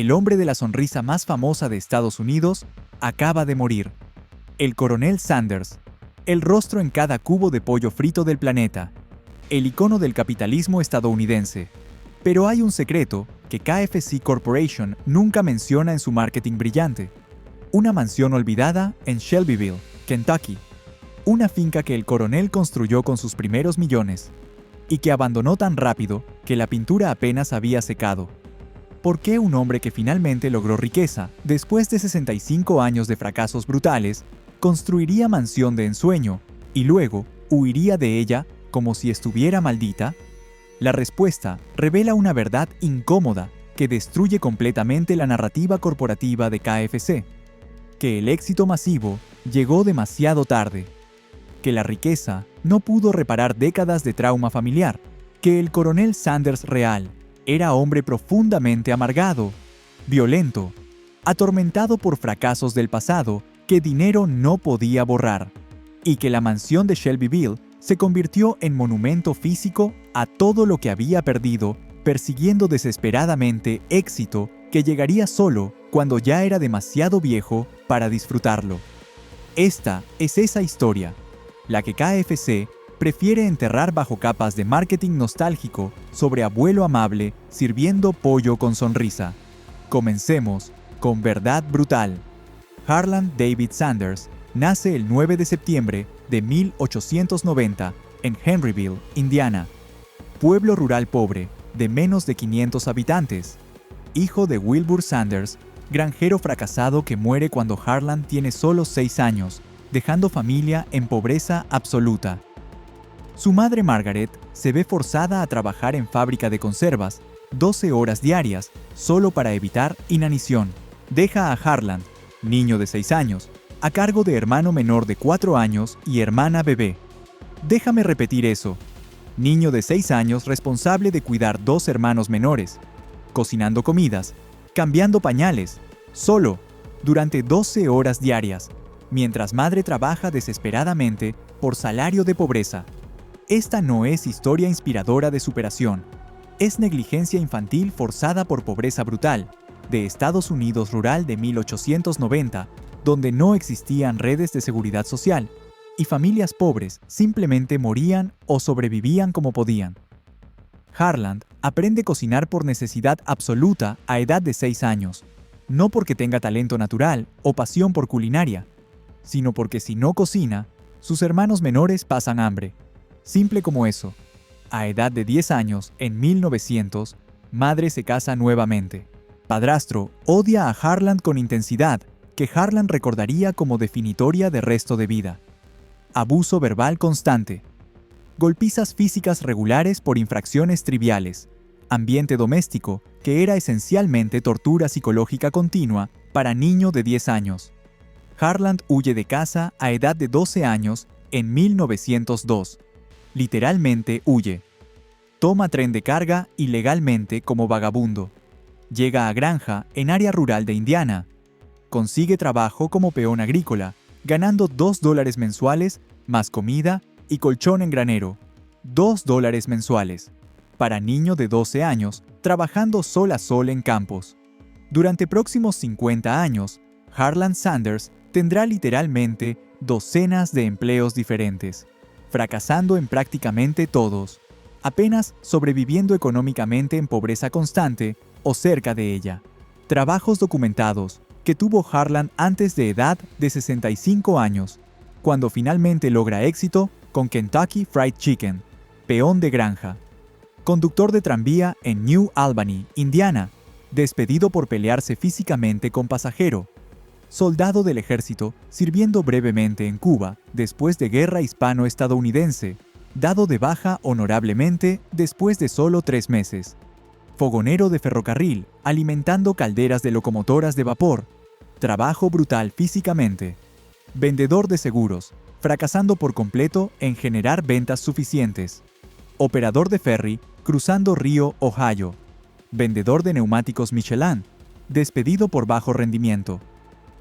El hombre de la sonrisa más famosa de Estados Unidos acaba de morir. El coronel Sanders, el rostro en cada cubo de pollo frito del planeta, el icono del capitalismo estadounidense. Pero hay un secreto que KFC Corporation nunca menciona en su marketing brillante. Una mansión olvidada en Shelbyville, Kentucky. Una finca que el coronel construyó con sus primeros millones y que abandonó tan rápido que la pintura apenas había secado. ¿Por qué un hombre que finalmente logró riqueza, después de 65 años de fracasos brutales, construiría mansión de ensueño y luego huiría de ella como si estuviera maldita? La respuesta revela una verdad incómoda que destruye completamente la narrativa corporativa de KFC: que el éxito masivo llegó demasiado tarde, que la riqueza no pudo reparar décadas de trauma familiar, que el coronel Sanders real era hombre profundamente amargado, violento, atormentado por fracasos del pasado que dinero no podía borrar, y que la mansión de Shelbyville se convirtió en monumento físico a todo lo que había perdido, persiguiendo desesperadamente éxito que llegaría solo cuando ya era demasiado viejo para disfrutarlo. Esta es esa historia, la que KFC prefiere enterrar bajo capas de marketing nostálgico sobre abuelo amable sirviendo pollo con sonrisa. Comencemos con Verdad Brutal. Harland David Sanders nace el 9 de septiembre de 1890 en Henryville, Indiana, pueblo rural pobre de menos de 500 habitantes. Hijo de Wilbur Sanders, granjero fracasado que muere cuando Harland tiene solo 6 años, dejando familia en pobreza absoluta. Su madre Margaret se ve forzada a trabajar en fábrica de conservas 12 horas diarias solo para evitar inanición. Deja a Harland, niño de 6 años, a cargo de hermano menor de 4 años y hermana bebé. Déjame repetir eso. Niño de 6 años responsable de cuidar 2 hermanos menores, cocinando comidas, cambiando pañales, solo, durante 12 horas diarias, mientras madre trabaja desesperadamente por salario de pobreza. Esta no es historia inspiradora de superación. Es negligencia infantil forzada por pobreza brutal, de Estados Unidos rural de 1890, donde no existían redes de seguridad social, y familias pobres simplemente morían o sobrevivían como podían. Harland aprende a cocinar por necesidad absoluta a edad de 6 años, no porque tenga talento natural o pasión por culinaria, sino porque si no cocina, sus hermanos menores pasan hambre. Simple como eso. A edad de 10 años, en 1900, madre se casa nuevamente. Padrastro odia a Harland con intensidad, que Harland recordaría como definitoria de resto de vida. Abuso verbal constante. Golpizas físicas regulares por infracciones triviales. Ambiente doméstico, que era esencialmente tortura psicológica continua para niño de 10 años. Harland huye de casa a edad de 12 años en 1902. Literalmente huye. Toma tren de carga ilegalmente como vagabundo. Llega a granja en área rural de Indiana. Consigue trabajo como peón agrícola, ganando $2 mensuales, más comida y colchón en granero. $2 mensuales. Para niño de 12 años, trabajando sol a sol en campos. Durante próximos 50 años, Harland Sanders tendrá literalmente docenas de empleos diferentes, fracasando en prácticamente todos, apenas sobreviviendo económicamente en pobreza constante o cerca de ella. Trabajos documentados que tuvo Harland antes de edad de 65 años, cuando finalmente logra éxito con Kentucky Fried Chicken, peón de granja. Conductor de tranvía en New Albany, Indiana, despedido por pelearse físicamente con pasajero. Soldado del ejército, sirviendo brevemente en Cuba después de guerra hispano-estadounidense, dado de baja honorablemente después de solo 3 meses. Fogonero de ferrocarril, alimentando calderas de locomotoras de vapor. Trabajo brutal físicamente. Vendedor de seguros, fracasando por completo en generar ventas suficientes. Operador de ferry, cruzando río Ohio. Vendedor de neumáticos Michelin, despedido por bajo rendimiento.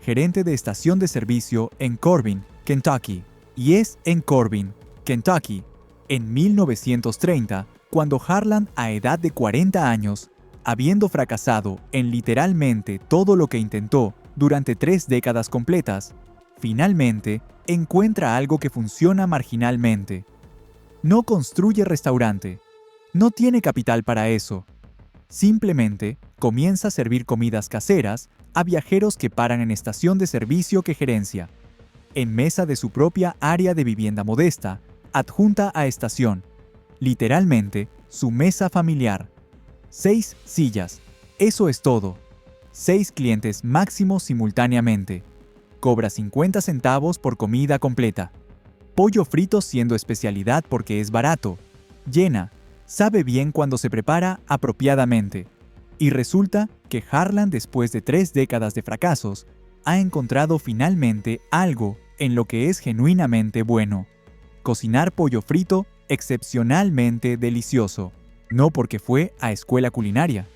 Gerente de estación de servicio en Corbin, Kentucky. Y es en Corbin, Kentucky, en 1930, cuando Harland, a edad de 40 años, habiendo fracasado en literalmente todo lo que intentó durante 3 décadas completas, finalmente encuentra algo que funciona marginalmente. No construye restaurante. No tiene capital para eso. Simplemente comienza a servir comidas caseras a viajeros que paran en estación de servicio que gerencia. En mesa de su propia área de vivienda modesta, adjunta a estación. Literalmente, su mesa familiar. 6 sillas. Eso es todo. 6 clientes máximo simultáneamente. Cobra 50 centavos por comida completa. Pollo frito siendo especialidad porque es barato. Llena. Sabe bien cuando se prepara apropiadamente. Y resulta que Harlan, después de 3 décadas de fracasos, ha encontrado finalmente algo en lo que es genuinamente bueno. Cocinar pollo frito excepcionalmente delicioso. No porque fue a escuela culinaria.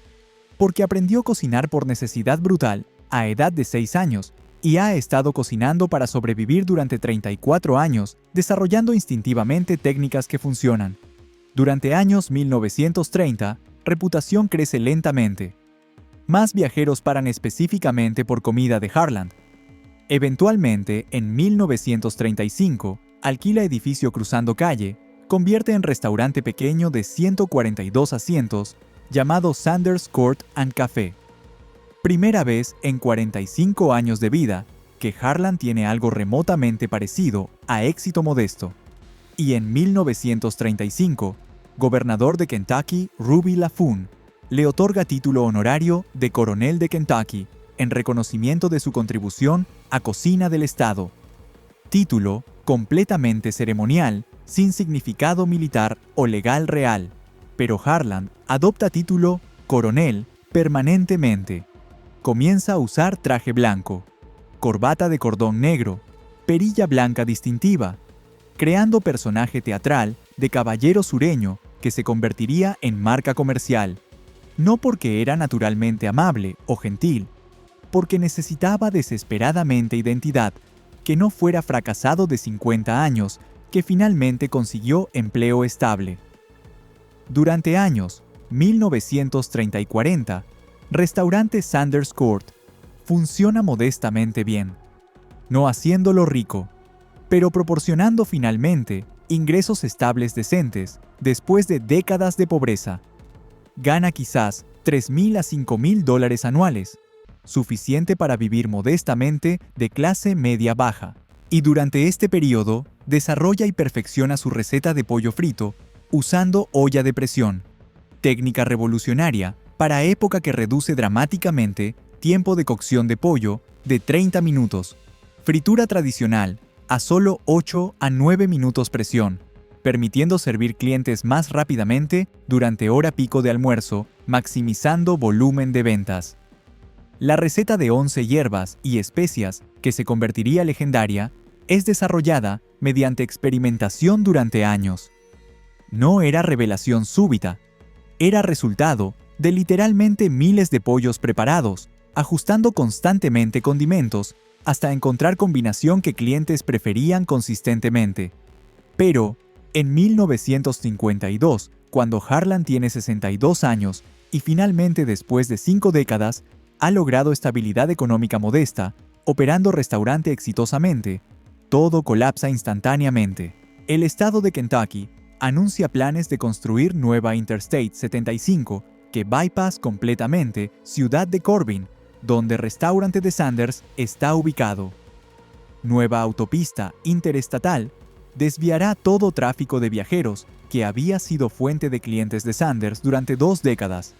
Porque aprendió a cocinar por necesidad brutal a edad de 6 años y ha estado cocinando para sobrevivir durante 34 años, desarrollando instintivamente técnicas que funcionan. Durante años 1930, reputación crece lentamente. Más viajeros paran específicamente por comida de Harlan. Eventualmente, en 1935, alquila edificio cruzando calle, convierte en restaurante pequeño de 142 asientos, llamado Sanders Court and Café. Primera vez en 45 años de vida que Harlan tiene algo remotamente parecido a éxito modesto. Y en 1935, gobernador de Kentucky Ruby LaFoon le otorga título honorario de coronel de Kentucky en reconocimiento de su contribución a cocina del estado. Título completamente ceremonial, sin significado militar o legal real, pero Harlan adopta título coronel permanentemente. Comienza a usar traje blanco, corbata de cordón negro, perilla blanca distintiva, creando personaje teatral de caballero sureño que se convertiría en marca comercial, no porque era naturalmente amable o gentil, porque necesitaba desesperadamente identidad, que no fuera fracasado de 50 años, que finalmente consiguió empleo estable. Durante años, 1930 y 40, restaurante Sanders Court funciona modestamente bien, no haciéndolo rico, pero proporcionando finalmente ingresos estables decentes después de décadas de pobreza. Gana quizás $3,000 a $5,000 anuales, suficiente para vivir modestamente de clase media-baja. Y durante este periodo, desarrolla y perfecciona su receta de pollo frito usando olla de presión, técnica revolucionaria para época que reduce dramáticamente tiempo de cocción de pollo de 30 minutos, fritura tradicional a solo 8 a 9 minutos presión, permitiendo servir clientes más rápidamente durante hora pico de almuerzo, maximizando volumen de ventas. La receta de 11 hierbas y especias, que se convertiría legendaria, es desarrollada mediante experimentación durante años. No era revelación súbita, era resultado de literalmente miles de pollos preparados, ajustando constantemente condimentos hasta encontrar combinación que clientes preferían consistentemente. Pero, en 1952, cuando Harlan tiene 62 años y finalmente después de 5 décadas, ha logrado estabilidad económica modesta, operando restaurante exitosamente, todo colapsa instantáneamente. El estado de Kentucky anuncia planes de construir nueva Interstate 75 que bypass completamente Ciudad de Corbin, donde restaurante de Sanders está ubicado. Nueva autopista interestatal desviará todo tráfico de viajeros que había sido fuente de clientes de Sanders durante 2 décadas.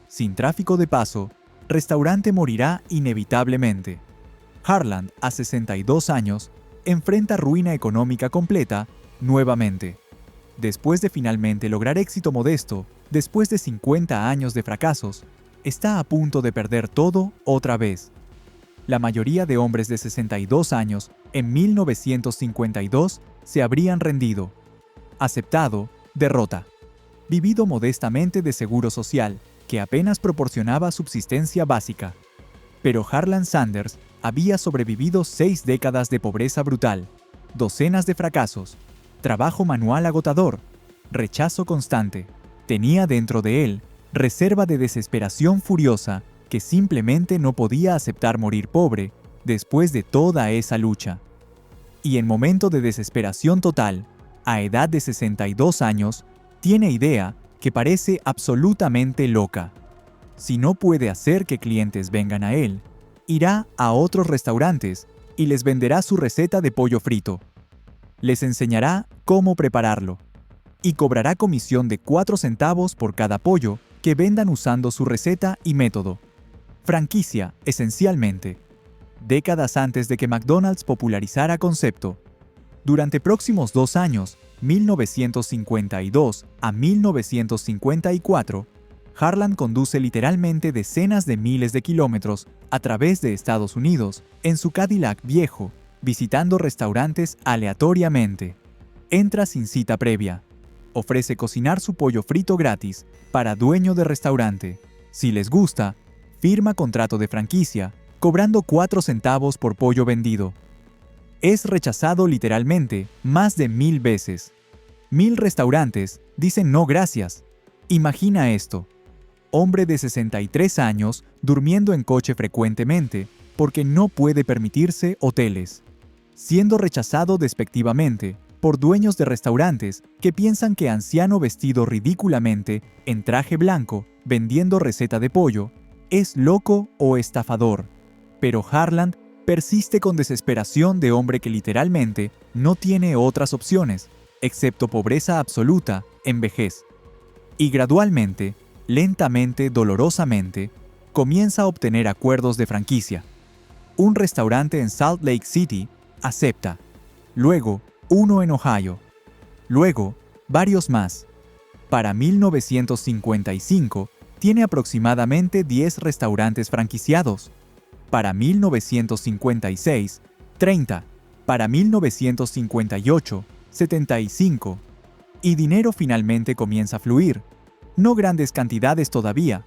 Sin tráfico de paso, restaurante morirá inevitablemente. Harlan, a 62 años, enfrenta ruina económica completa nuevamente. Después de finalmente lograr éxito modesto, después de 50 años de fracasos, está a punto de perder todo otra vez. La mayoría de hombres de 62 años en 1952 se habrían rendido, aceptado derrota, vivido modestamente de seguro social, que apenas proporcionaba subsistencia básica. Pero Harlan Sanders había sobrevivido 6 décadas de pobreza brutal, docenas de fracasos, trabajo manual agotador, rechazo constante. Tenía dentro de él reserva de desesperación furiosa que simplemente no podía aceptar morir pobre después de toda esa lucha. Y en momento de desesperación total, a edad de 62 años, tiene idea que parece absolutamente loca. Si no puede hacer que clientes vengan a él, irá a otros restaurantes y les venderá su receta de pollo frito. Les enseñará cómo prepararlo y cobrará comisión de 4 centavos por cada pollo que vendan usando su receta y método. Franquicia, esencialmente. Décadas antes de que McDonald's popularizara concepto. Durante próximos 2 años, 1952 a 1954, Harland conduce literalmente decenas de miles de kilómetros a través de Estados Unidos en su Cadillac viejo, visitando restaurantes aleatoriamente. Entra sin cita previa. Ofrece cocinar su pollo frito gratis para dueño de restaurante. Si les gusta, firma contrato de franquicia, cobrando 4 centavos por pollo vendido. Es rechazado literalmente más de 1000 veces. 1000 restaurantes dicen no gracias. Imagina esto. Hombre de 63 años durmiendo en coche frecuentemente porque no puede permitirse hoteles. Siendo rechazado despectivamente por dueños de restaurantes que piensan que anciano vestido ridículamente en traje blanco vendiendo receta de pollo es loco o estafador. Pero Harland persiste con desesperación de hombre que literalmente no tiene otras opciones, excepto pobreza absoluta en vejez. Y gradualmente, lentamente, dolorosamente, comienza a obtener acuerdos de franquicia. Un restaurante en Salt Lake City acepta. Luego, uno en Ohio. Luego, varios más. Para 1955, tiene aproximadamente 10 restaurantes franquiciados. Para 1956, 30. Para 1958, 75. Y dinero finalmente comienza a fluir. No grandes cantidades todavía,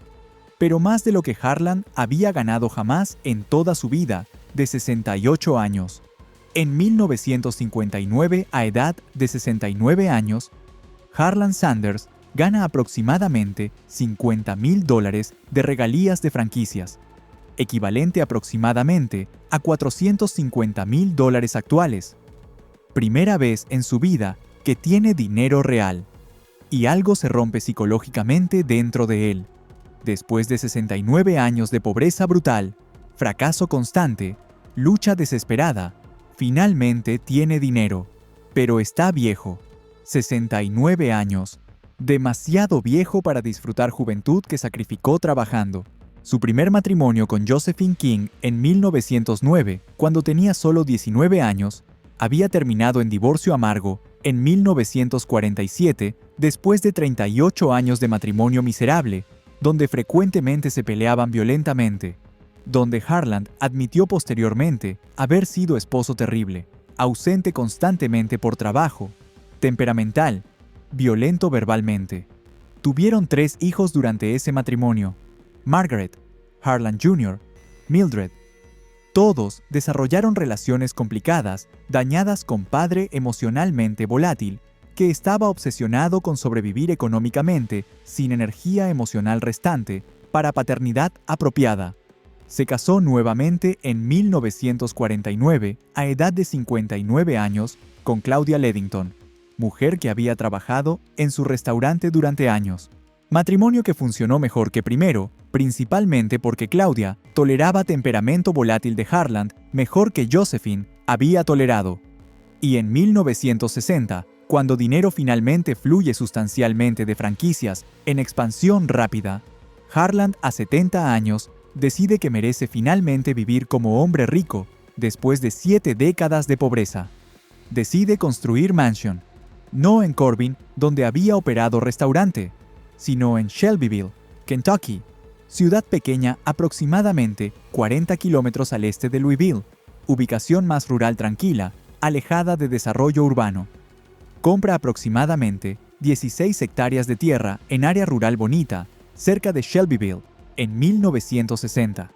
pero más de lo que Harland había ganado jamás en toda su vida, de 68 años. En 1959, a edad de 69 años, Harland Sanders gana aproximadamente $50,000 de regalías de franquicias, equivalente aproximadamente a $450,000 actuales. Primera vez en su vida que tiene dinero real. Y algo se rompe psicológicamente dentro de él. Después de 69 años de pobreza brutal, fracaso constante, lucha desesperada, finalmente tiene dinero. Pero está viejo. 69 años. Demasiado viejo para disfrutar juventud que sacrificó trabajando. Su primer matrimonio con Josephine King en 1909, cuando tenía solo 19 años, había terminado en divorcio amargo en 1947, después de 38 años de matrimonio miserable, donde frecuentemente se peleaban violentamente, donde Harland admitió posteriormente haber sido esposo terrible, ausente constantemente por trabajo, temperamental, violento verbalmente. Tuvieron 3 hijos durante ese matrimonio: Margaret, Harland Jr., Mildred. Todos desarrollaron relaciones complicadas, dañadas con padre emocionalmente volátil, que estaba obsesionado con sobrevivir económicamente, sin energía emocional restante, para paternidad apropiada. Se casó nuevamente en 1949, a edad de 59 años, con Claudia Leddington, mujer que había trabajado en su restaurante durante años. Matrimonio que funcionó mejor que primero, principalmente porque Claudia toleraba temperamento volátil de Harland mejor que Josephine había tolerado. Y en 1960, cuando dinero finalmente fluye sustancialmente de franquicias en expansión rápida, Harland, a 70 años, decide que merece finalmente vivir como hombre rico después de 7 décadas de pobreza. Decide construir mansión, no en Corbin, donde había operado restaurante, sino en Shelbyville, Kentucky, ciudad pequeña aproximadamente 40 kilómetros al este de Louisville, ubicación más rural tranquila, alejada de desarrollo urbano. Compra aproximadamente 16 hectáreas de tierra en área rural bonita, cerca de Shelbyville, en 1960,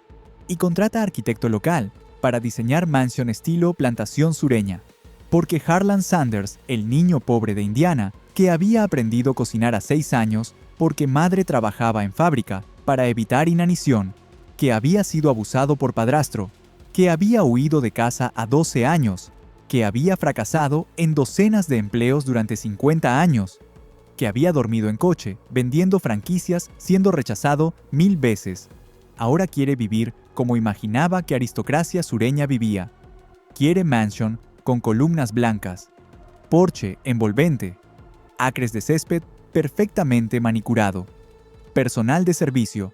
y contrata arquitecto local para diseñar mansión estilo plantación sureña, porque Harland Sanders, el niño pobre de Indiana, que había aprendido a cocinar a 6 años, porque madre trabajaba en fábrica para evitar inanición, que había sido abusado por padrastro, que había huido de casa a 12 años, que había fracasado en docenas de empleos durante 50 años, que había dormido en coche, vendiendo franquicias, siendo rechazado 1000 veces. Ahora quiere vivir como imaginaba que aristocracia sureña vivía. Quiere mansion con columnas blancas, porche envolvente, acres de césped perfectamente manicurado, personal de servicio,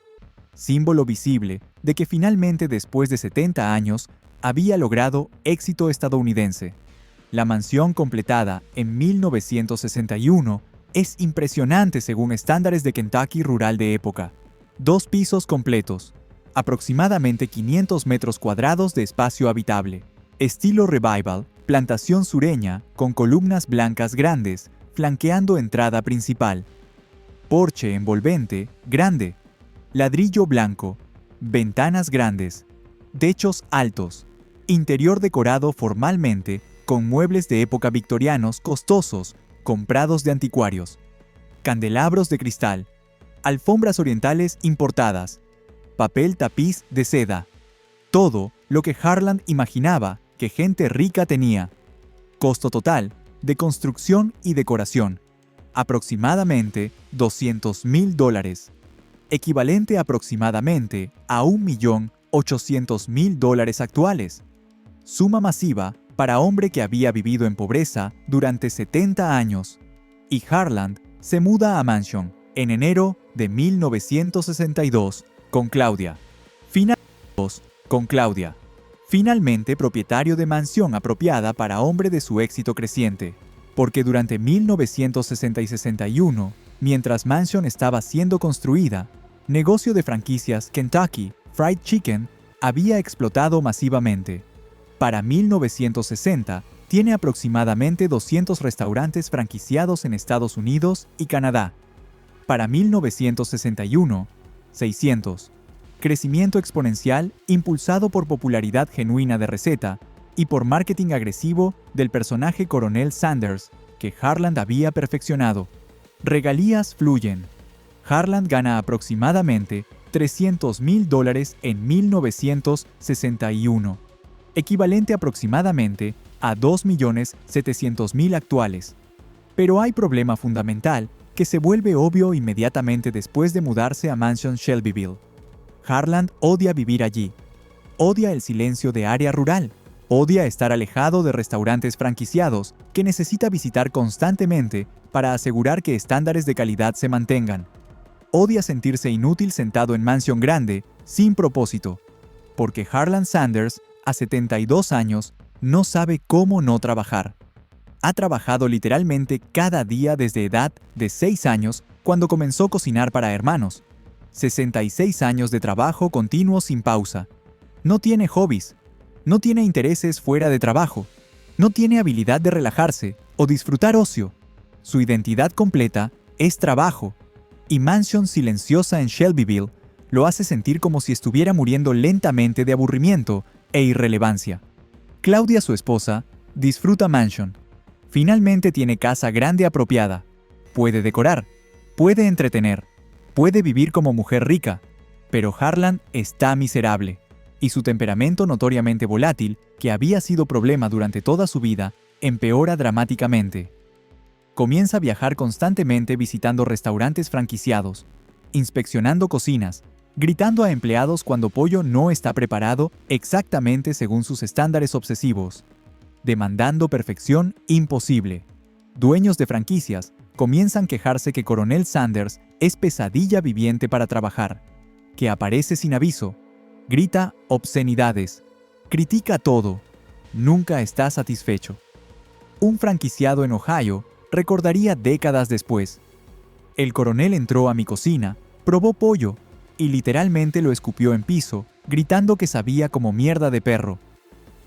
símbolo visible de que finalmente después de 70 años había logrado éxito estadounidense. La mansión completada en 1961 es impresionante según estándares de Kentucky rural de época. 2 pisos completos, aproximadamente 500 metros cuadrados de espacio habitable. Estilo revival, plantación sureña con columnas blancas grandes, flanqueando entrada principal. Porche envolvente, grande. Ladrillo blanco, ventanas grandes, techos altos. Interior decorado formalmente con muebles de época victorianos costosos, comprados de anticuarios. Candelabros de cristal, alfombras orientales importadas, papel tapiz de seda. Todo lo que Harland imaginaba que gente rica tenía. Costo total de construcción y decoración, aproximadamente $200,000, equivalente aproximadamente a $1.800.000 actuales. Suma masiva para hombre que había vivido en pobreza durante 70 años. Y Harland se muda a Mansion en enero de 1962 con Claudia. Finalmente propietario de mansión apropiada para hombre de su éxito creciente, porque durante 1960 y 61, mientras Mansion estaba siendo construida, negocio de franquicias Kentucky Fried Chicken había explotado masivamente. Para 1960, tiene aproximadamente 200 restaurantes franquiciados en Estados Unidos y Canadá. Para 1961, 600. Crecimiento exponencial impulsado por popularidad genuina de receta y por marketing agresivo del personaje Coronel Sanders, que Harland había perfeccionado. Regalías fluyen. Harland gana aproximadamente $300,000 en 1961, equivalente aproximadamente a $2.700.000 actuales. Pero hay problema fundamental que se vuelve obvio inmediatamente después de mudarse a Mansion Shelbyville. Harland odia vivir allí. Odia el silencio de área rural. Odia estar alejado de restaurantes franquiciados que necesita visitar constantemente para asegurar que estándares de calidad se mantengan. Odia sentirse inútil sentado en mansión grande, sin propósito. Porque Harland Sanders, a 72 años, no sabe cómo no trabajar. Ha trabajado literalmente cada día desde edad de 6 años, cuando comenzó a cocinar para hermanos. 66 años de trabajo continuo sin pausa. No tiene hobbies. No tiene intereses fuera de trabajo. No tiene habilidad de relajarse o disfrutar ocio. Su identidad completa es trabajo. Y Mansion silenciosa en Shelbyville lo hace sentir como si estuviera muriendo lentamente de aburrimiento e irrelevancia. Claudia, su esposa, disfruta Mansion. Finalmente tiene casa grande apropiada. Puede decorar. Puede entretener. Puede vivir como mujer rica. Pero Harland está miserable. Y su temperamento notoriamente volátil, que había sido problema durante toda su vida, empeora dramáticamente. Comienza a viajar constantemente visitando restaurantes franquiciados, inspeccionando cocinas, gritando a empleados cuando pollo no está preparado exactamente según sus estándares obsesivos, demandando perfección imposible. Dueños de franquicias comienzan a quejarse que Coronel Sanders es pesadilla viviente para trabajar, que aparece sin aviso, grita obscenidades, critica todo, nunca está satisfecho. Un franquiciado en Ohio recordaría décadas después: el coronel entró a mi cocina, probó pollo y literalmente lo escupió en piso, gritando que sabía como mierda de perro.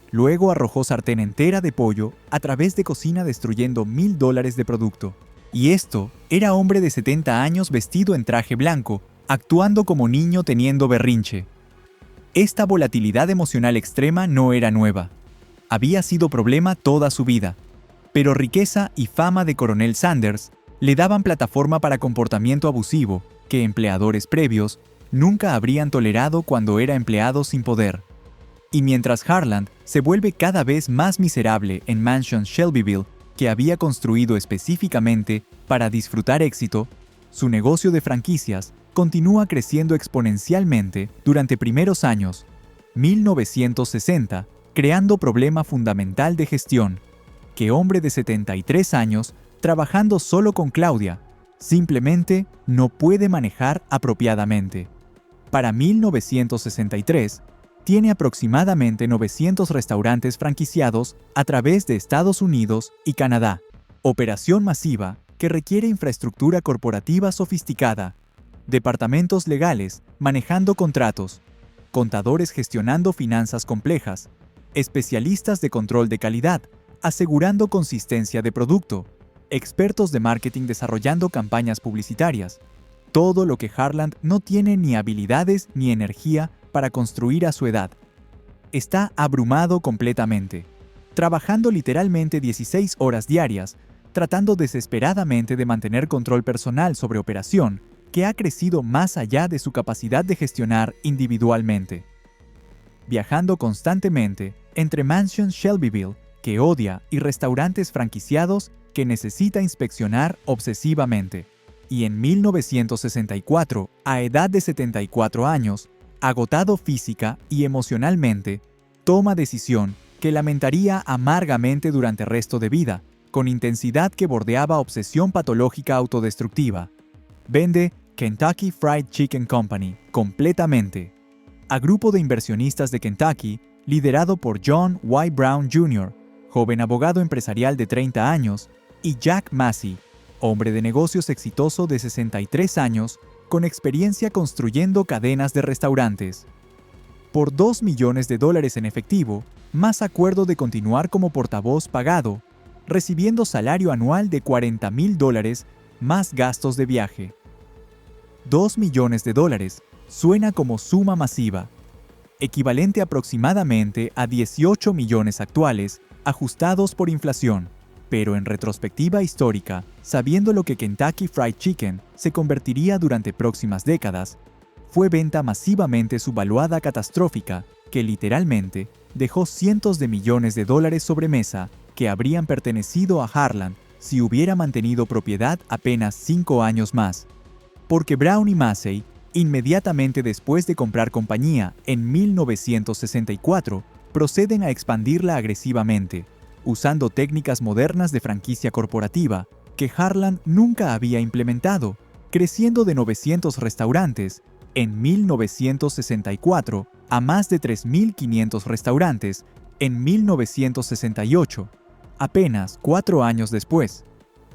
Luego arrojó sartén entera de pollo a través de cocina destruyendo $1,000 de producto. Y esto era hombre de 70 años vestido en traje blanco, actuando como niño teniendo berrinche. Esta volatilidad emocional extrema no era nueva. Había sido problema toda su vida. Pero riqueza y fama de Coronel Sanders Le daban plataforma para comportamiento abusivo que empleadores previos nunca habrían tolerado cuando era empleado sin poder. Y mientras Harland se vuelve cada vez más miserable en Mansion Shelbyville, que había construido específicamente para disfrutar éxito, su negocio de franquicias continúa creciendo exponencialmente durante primeros años, 1960, creando problema fundamental de gestión, que hombre de 73 años, trabajando solo con Claudia, simplemente no puede manejar apropiadamente. Para 1963, tiene aproximadamente 900 restaurantes franquiciados a través de Estados Unidos y Canadá. Operación masiva que requiere infraestructura corporativa sofisticada, departamentos legales manejando contratos, contadores gestionando finanzas complejas, especialistas de control de calidad asegurando consistencia de producto, expertos de marketing desarrollando campañas publicitarias. Todo lo que Harland no tiene ni habilidades ni energía para construir a su edad. Está abrumado completamente, trabajando literalmente 16 horas diarias, tratando desesperadamente de mantener control personal sobre operación, que ha crecido más allá de su capacidad de gestionar individualmente. Viajando constantemente entre Mansion Shelbyville, que odia, y restaurantes franquiciados que necesita inspeccionar obsesivamente. Y en 1964, a edad de 74 años, agotado física y emocionalmente, toma decisión que lamentaría amargamente durante el resto de vida, con intensidad que bordeaba obsesión patológica autodestructiva. Vende Kentucky Fried Chicken Company completamente a grupo de inversionistas de Kentucky, liderado por John Y. Brown Jr., joven abogado empresarial de 30 años, y Jack Massey, hombre de negocios exitoso de 63 años, con experiencia construyendo cadenas de restaurantes. Por $2 millones en efectivo, más acuerdo de continuar como portavoz pagado, recibiendo salario anual de $40,000 más gastos de viaje. $2 millones suena como suma masiva, equivalente aproximadamente a 18 millones actuales, ajustados por inflación. Pero en retrospectiva histórica, sabiendo lo que Kentucky Fried Chicken se convertiría durante próximas décadas, fue venta masivamente subvaluada catastrófica que literalmente dejó cientos de millones de dólares sobre mesa que habrían pertenecido a Harland si hubiera mantenido propiedad apenas 5 años más. Porque Brown y Massey, inmediatamente después de comprar compañía en 1964, proceden a expandirla agresivamente, usando técnicas modernas de franquicia corporativa que Harland nunca había implementado, creciendo de 900 restaurantes en 1964 a más de 3.500 restaurantes en 1968, apenas 4 años después.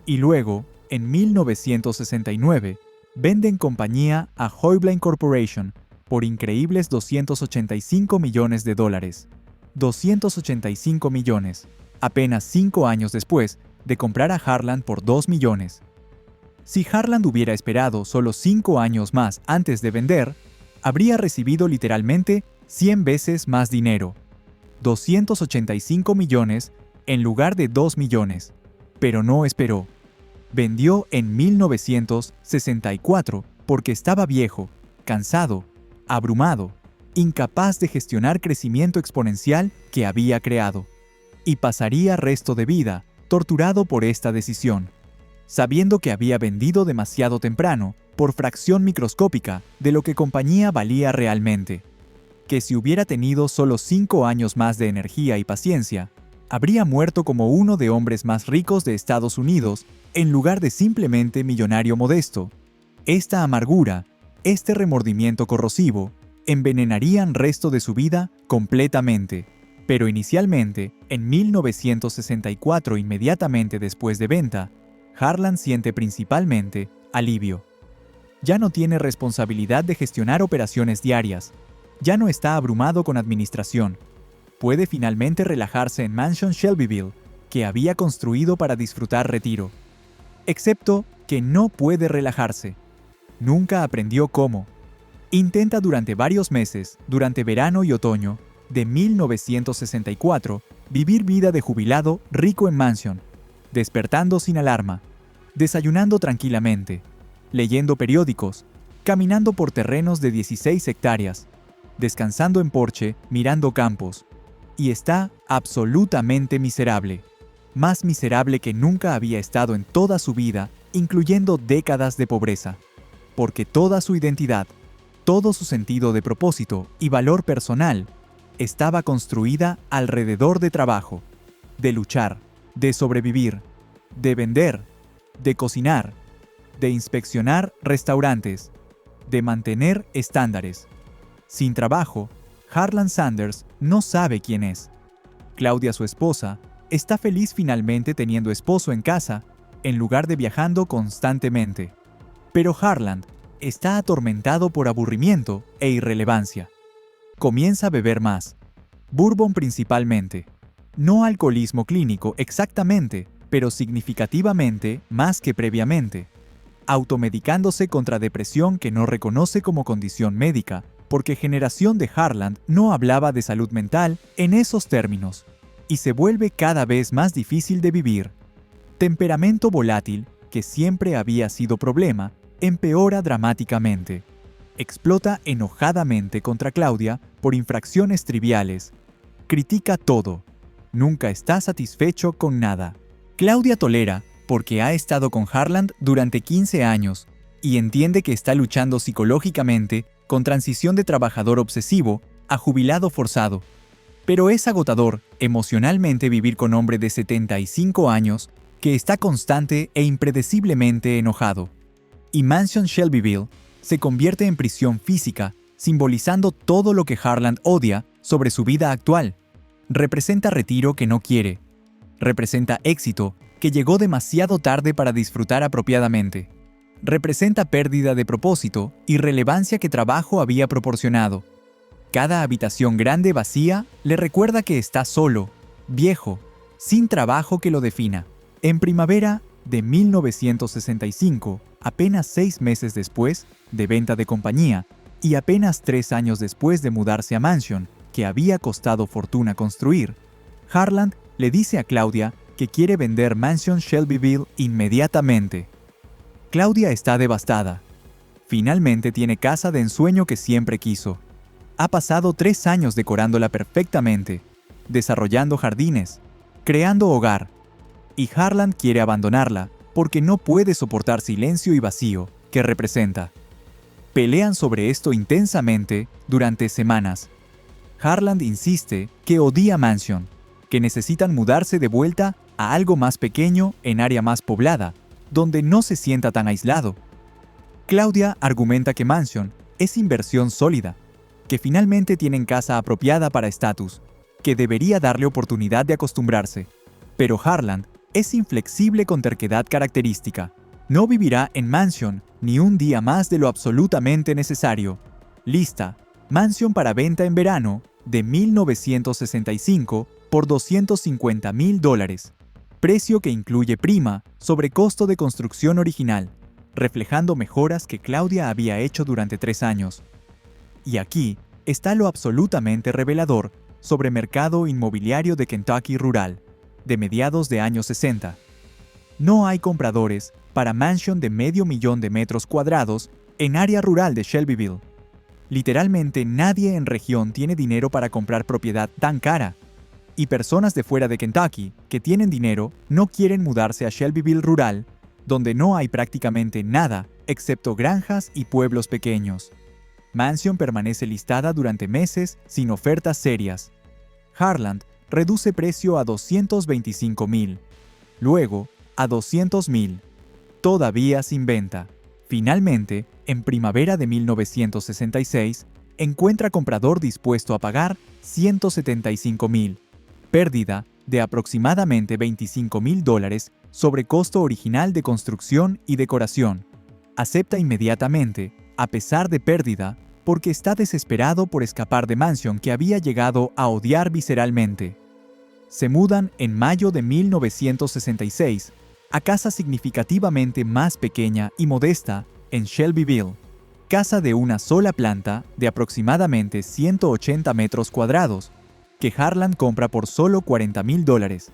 Y luego, en 1969, venden compañía a Hoyblain Corporation por increíbles $285 millones. 285 millones. Apenas 5 años después de comprar a Harland por $2 millones. Si Harland hubiera esperado solo 5 años más antes de vender, habría recibido literalmente 100 veces más dinero, 285 millones en lugar de 2 millones. Pero no esperó. Vendió en 1964 porque estaba viejo, cansado, abrumado, incapaz de gestionar crecimiento exponencial que había creado. Y pasaría resto de vida torturado por esta decisión, sabiendo que había vendido demasiado temprano, por fracción microscópica de lo que compañía valía realmente. Que si hubiera tenido solo 5 años más de energía y paciencia, habría muerto como uno de hombres más ricos de Estados Unidos en lugar de simplemente millonario modesto. Esta amargura, este remordimiento corrosivo, envenenarían resto de su vida completamente. Pero inicialmente, en 1964, inmediatamente después de venta, Harland siente principalmente alivio. Ya no tiene responsabilidad de gestionar operaciones diarias. Ya no está abrumado con administración. Puede finalmente relajarse en Mansion Shelbyville, que había construido para disfrutar retiro. Excepto que no puede relajarse. Nunca aprendió cómo. Intenta durante varios meses, durante verano y otoño, de 1964, vivir vida de jubilado rico en Mansion, despertando sin alarma, desayunando tranquilamente, leyendo periódicos, caminando por terrenos de 16 hectáreas, descansando en porche, mirando campos, y está absolutamente miserable, más miserable que nunca había estado en toda su vida, incluyendo décadas de pobreza, porque toda su identidad, todo su sentido de propósito y valor personal estaba construida alrededor de trabajo, de luchar, de sobrevivir, de vender, de cocinar, de inspeccionar restaurantes, de mantener estándares. Sin trabajo, Harlan Sanders no sabe quién es. Claudia, su esposa, está feliz finalmente teniendo esposo en casa, en lugar de viajando constantemente. Pero Harlan está atormentado por aburrimiento e irrelevancia. Comienza a beber más, bourbon principalmente. No alcoholismo clínico exactamente, pero significativamente más que previamente. Automedicándose contra depresión que no reconoce como condición médica, porque generación de Harlan no hablaba de salud mental en esos términos, y se vuelve cada vez más difícil de vivir. Temperamento volátil, que siempre había sido problema, empeora dramáticamente. Explota enojadamente contra Claudia por infracciones triviales. Critica todo. Nunca está satisfecho con nada. Claudia tolera, porque ha estado con Harlan durante 15 años, y entiende que está luchando psicológicamente con transición de trabajador obsesivo a jubilado forzado. Pero es agotador emocionalmente vivir con hombre de 75 años que está constante e impredeciblemente enojado. Y Mansion Shelbyville se convierte en prisión física, simbolizando todo lo que Harlan odia sobre su vida actual. Representa retiro que no quiere. Representa éxito que llegó demasiado tarde para disfrutar apropiadamente. Representa pérdida de propósito y relevancia que trabajo había proporcionado. Cada habitación grande vacía le recuerda que está solo, viejo, sin trabajo que lo defina. En primavera de 1965, apenas 6 meses después de venta de compañía y apenas 3 años después de mudarse a Mansion, que había costado fortuna construir, Harlan le dice a Claudia que quiere vender Mansion Shelbyville inmediatamente. Claudia está devastada. Finalmente tiene casa de ensueño que siempre quiso. Ha pasado 3 años decorándola perfectamente, desarrollando jardines, creando hogar. Y Harlan quiere abandonarla porque no puede soportar silencio y vacío que representa. Pelean sobre esto intensamente durante semanas. Harlan insiste que odia Mansion, que necesitan mudarse de vuelta a algo más pequeño en área más poblada, donde no se sienta tan aislado. Claudia argumenta que Mansion es inversión sólida, que finalmente tienen casa apropiada para estatus, que debería darle oportunidad de acostumbrarse. Pero Harlan es inflexible con terquedad característica. No vivirá en Mansion ni un día más de lo absolutamente necesario. Lista: Mansion para venta en verano de 1965 por $250,000. Precio que incluye prima sobre costo de construcción original, reflejando mejoras que Claudia había hecho durante 3 años. Y aquí está lo absolutamente revelador sobre mercado inmobiliario de Kentucky rural, de mediados de años 60. No hay compradores para mansion de $500,000 de metros cuadrados en área rural de Shelbyville. Literalmente nadie en región tiene dinero para comprar propiedad tan cara. Y personas de fuera de Kentucky que tienen dinero no quieren mudarse a Shelbyville rural, donde no hay prácticamente nada excepto granjas y pueblos pequeños. Mansion permanece listada durante meses sin ofertas serias. Harlan reduce precio a $225,000, luego a $200,000, todavía sin venta. Finalmente, en primavera de 1966, encuentra comprador dispuesto a pagar $175,000, pérdida de aproximadamente $25,000 sobre costo original de construcción y decoración. Acepta inmediatamente, a pesar de pérdida, porque está desesperado por escapar de Mansion que había llegado a odiar visceralmente. Se mudan en mayo de 1966 a casa significativamente más pequeña y modesta en Shelbyville, casa de una sola planta de aproximadamente 180 metros cuadrados, que Harlan compra por solo $40,000.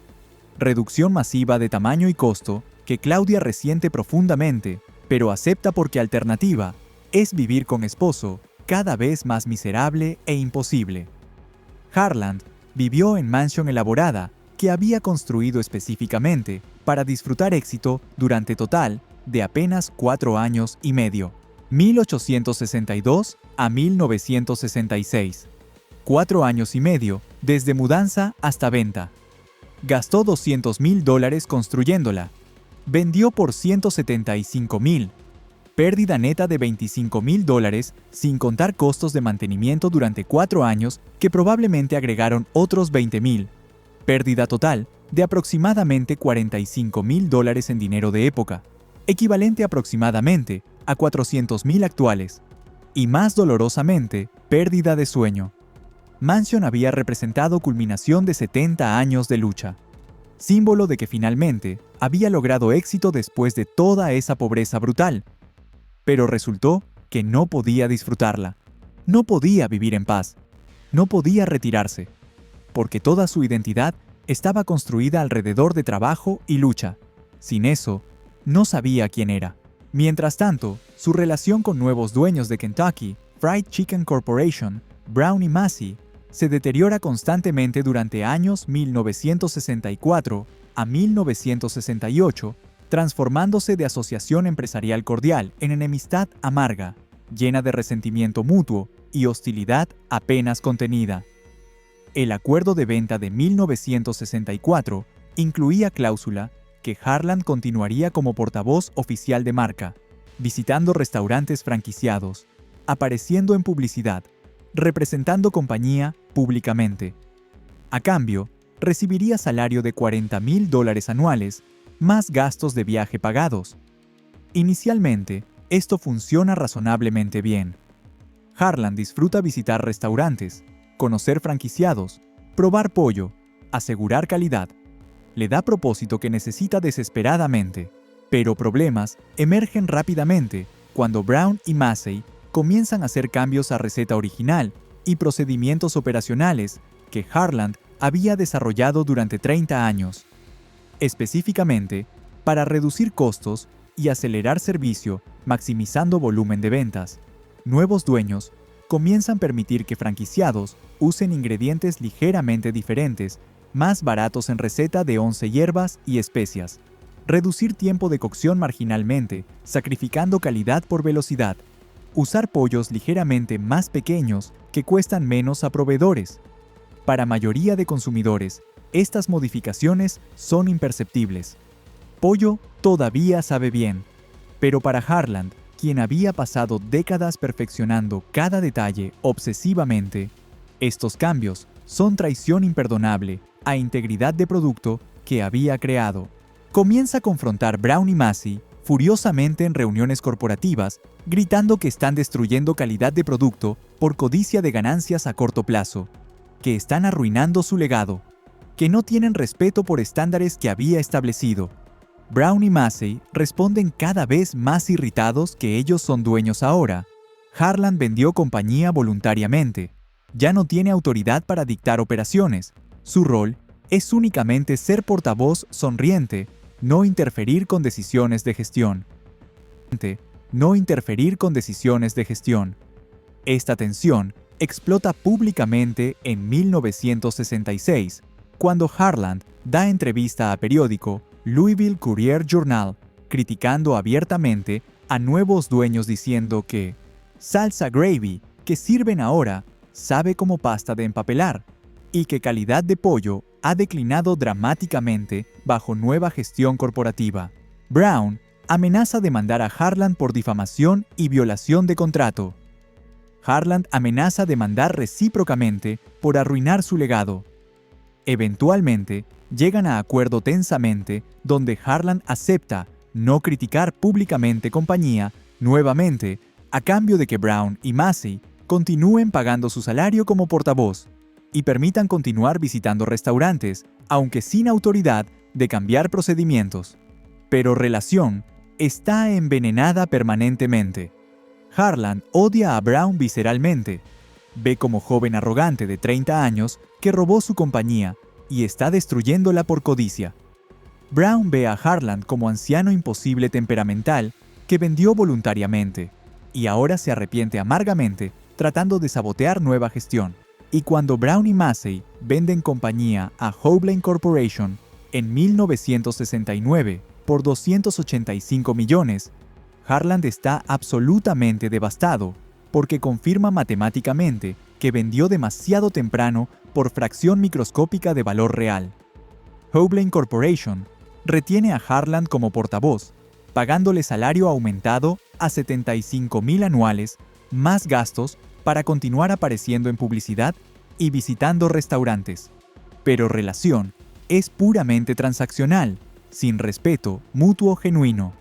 reducción masiva de tamaño y costo que Claudia resiente profundamente, pero acepta porque alternativa es vivir con esposo cada vez más miserable e imposible. Harland vivió en mansión elaborada que había construido específicamente para disfrutar éxito durante total de apenas 4 años y medio, 1862 a 1966. 4 años y medio desde mudanza hasta venta. Gastó $200,000 construyéndola. Vendió por $175,000. Pérdida neta de $25,000 sin contar costos de mantenimiento durante 4 años que probablemente agregaron otros $20,000. Pérdida total de aproximadamente $45,000 en dinero de época, equivalente aproximadamente a $400,000 actuales. Y más dolorosamente, pérdida de sueño. Mansion había representado culminación de 70 años de lucha, símbolo de que finalmente había logrado éxito después de toda esa pobreza brutal. Pero resultó que no podía disfrutarla, no podía vivir en paz, no podía retirarse, porque toda su identidad estaba construida alrededor de trabajo y lucha. Sin eso, no sabía quién era. Mientras tanto, su relación con nuevos dueños de Kentucky Fried Chicken Corporation, Brown y Massey, se deteriora constantemente durante años 1964 a 1968, transformándose de asociación empresarial cordial en enemistad amarga, llena de resentimiento mutuo y hostilidad apenas contenida. El acuerdo de venta de 1964 incluía cláusula que Harland continuaría como portavoz oficial de marca, visitando restaurantes franquiciados, apareciendo en publicidad, representando compañía públicamente. A cambio, recibiría salario de $40,000 anuales, más gastos de viaje pagados. Inicialmente, esto funciona razonablemente bien. Harland disfruta visitar restaurantes, conocer franquiciados, probar pollo, asegurar calidad. Le da propósito que necesita desesperadamente, pero problemas emergen rápidamente cuando Brown y Massey comienzan a hacer cambios a receta original y procedimientos operacionales que Harland había desarrollado durante 30 años. Específicamente, para reducir costos y acelerar servicio, maximizando volumen de ventas. Nuevos dueños comienzan a permitir que franquiciados usen ingredientes ligeramente diferentes, más baratos en receta de 11 hierbas y especias. Reducir tiempo de cocción marginalmente, sacrificando calidad por velocidad. Usar pollos ligeramente más pequeños que cuestan menos a proveedores. Para mayoría de consumidores, estas modificaciones son imperceptibles. Pollo todavía sabe bien, pero para Harland, quien había pasado décadas perfeccionando cada detalle obsesivamente, estos cambios son traición imperdonable a integridad de producto que había creado. Comienza a confrontar Brown y Massey furiosamente en reuniones corporativas, gritando que están destruyendo calidad de producto por codicia de ganancias a corto plazo, que están arruinando su legado, que no tienen respeto por estándares que había establecido. Brown y Massey responden cada vez más irritados que ellos son dueños ahora. Harland vendió compañía voluntariamente. Ya no tiene autoridad para dictar operaciones. Su rol es únicamente ser portavoz sonriente, no interferir con decisiones de gestión. No interferir con decisiones de gestión. Esta tensión explota públicamente en 1966, cuando Harland da entrevista a periódico Louisville Courier-Journal, criticando abiertamente a nuevos dueños diciendo que salsa gravy que sirven ahora sabe como pasta de empapelar y que calidad de pollo ha declinado dramáticamente bajo nueva gestión corporativa. Brown amenaza demandar a Harland por difamación y violación de contrato. Harland amenaza demandar recíprocamente por arruinar su legado. Eventualmente, llegan a acuerdo tensamente donde Harland acepta no criticar públicamente compañía nuevamente a cambio de que Brown y Massey continúen pagando su salario como portavoz y permitan continuar visitando restaurantes, aunque sin autoridad de cambiar procedimientos. Pero relación está envenenada permanentemente. Harland odia a Brown visceralmente. Ve como joven arrogante de 30 años que robó su compañía y está destruyéndola por codicia. Brown ve a Harland como anciano imposible temperamental que vendió voluntariamente, y ahora se arrepiente amargamente tratando de sabotear nueva gestión. Y cuando Brown y Massey venden compañía a Hoblane Corporation en 1969 por 285 millones, Harland está absolutamente devastado porque confirma matemáticamente que vendió demasiado temprano por fracción microscópica de valor real. Hoblane Corporation retiene a Harland como portavoz, pagándole salario aumentado a $75,000 anuales, más gastos para continuar apareciendo en publicidad y visitando restaurantes. Pero relación es puramente transaccional, sin respeto mutuo genuino.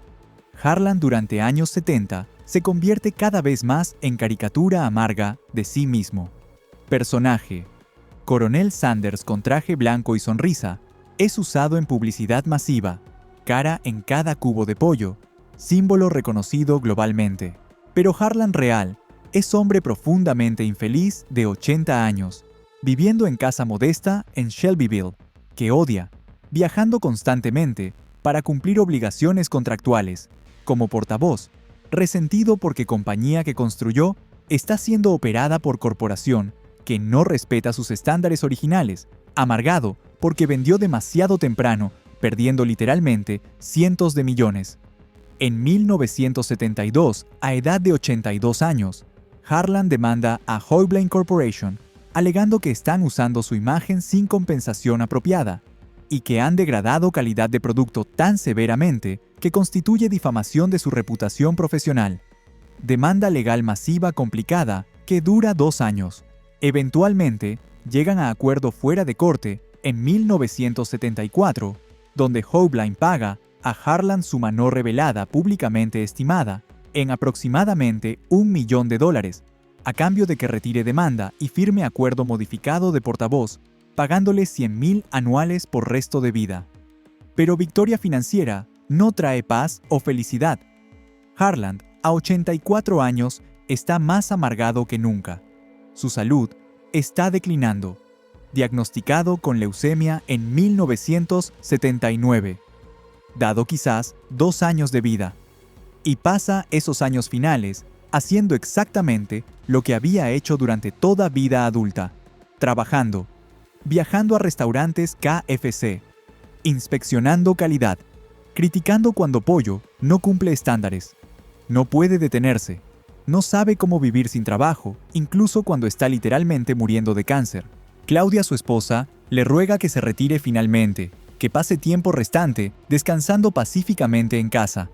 Harland durante años 70 se convierte cada vez más en caricatura amarga de sí mismo. Personaje: Coronel Sanders con traje blanco y sonrisa, es usado en publicidad masiva, cara en cada cubo de pollo, símbolo reconocido globalmente. Pero Harland real es hombre profundamente infeliz de 80 años, viviendo en casa modesta en Shelbyville, que odia, viajando constantemente para cumplir obligaciones contractuales, como portavoz, resentido porque compañía que construyó está siendo operada por corporación que no respeta sus estándares originales, amargado porque vendió demasiado temprano, perdiendo literalmente cientos de millones. En 1972, a edad de 82 años, Harland demanda a Hoblane Corporation, alegando que están usando su imagen sin compensación apropiada y que han degradado calidad de producto tan severamente que constituye difamación de su reputación profesional. Demanda legal masiva complicada que dura 2 años. Eventualmente, llegan a acuerdo fuera de corte en 1974, donde Hoblane paga a Harland suma no revelada públicamente estimada en aproximadamente $1 millón, a cambio de que retire demanda y firme acuerdo modificado de portavoz, pagándole $100,000 anuales por resto de vida. Pero victoria financiera no trae paz o felicidad. Harland, a 84 años, está más amargado que nunca. Su salud está declinando, diagnosticado con leucemia en 1979, dado quizás 2 años de vida, y pasa esos años finales haciendo exactamente lo que había hecho durante toda vida adulta, trabajando, viajando a restaurantes KFC, inspeccionando calidad, criticando cuando pollo no cumple estándares. No puede detenerse, no sabe cómo vivir sin trabajo, incluso cuando está literalmente muriendo de cáncer. Claudia, su esposa, le ruega que se retire finalmente, que pase tiempo restante descansando pacíficamente en casa.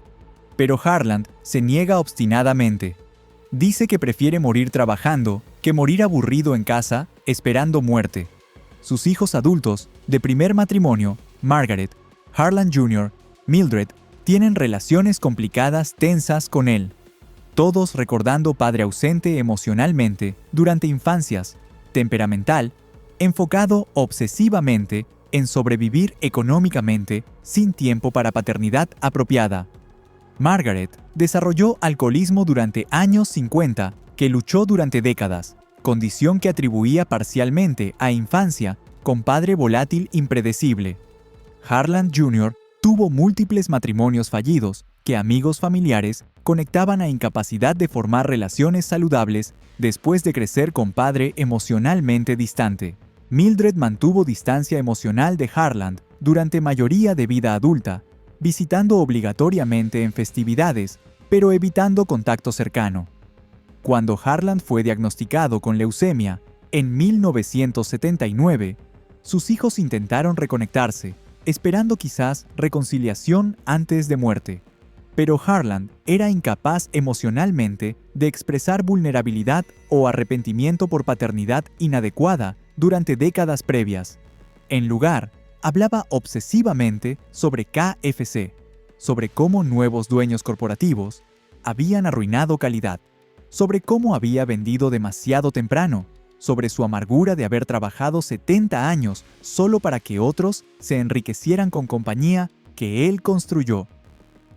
Pero Harland se niega obstinadamente. Dice que prefiere morir trabajando que morir aburrido en casa, esperando muerte. Sus hijos adultos, de primer matrimonio, Margaret, Harland Jr., Mildred, tienen relaciones complicadas tensas con él. Todos recordando padre ausente emocionalmente durante infancias, temperamental, enfocado obsesivamente en sobrevivir económicamente sin tiempo para paternidad apropiada. Margaret desarrolló alcoholismo durante años 50 que luchó durante décadas, condición que atribuía parcialmente a infancia con padre volátil impredecible. Harland Jr. tuvo múltiples matrimonios fallidos que amigos familiares conectaban a incapacidad de formar relaciones saludables después de crecer con padre emocionalmente distante. Mildred mantuvo distancia emocional de Harland durante mayoría de vida adulta, visitando obligatoriamente en festividades, pero evitando contacto cercano. Cuando Harland fue diagnosticado con leucemia en 1979, sus hijos intentaron reconectarse, esperando quizás reconciliación antes de muerte. Pero Harland era incapaz emocionalmente de expresar vulnerabilidad o arrepentimiento por paternidad inadecuada durante décadas previas. En lugar, hablaba obsesivamente sobre KFC, sobre cómo nuevos dueños corporativos habían arruinado calidad, sobre cómo había vendido demasiado temprano, sobre su amargura de haber trabajado 70 años solo para que otros se enriquecieran con compañía que él construyó.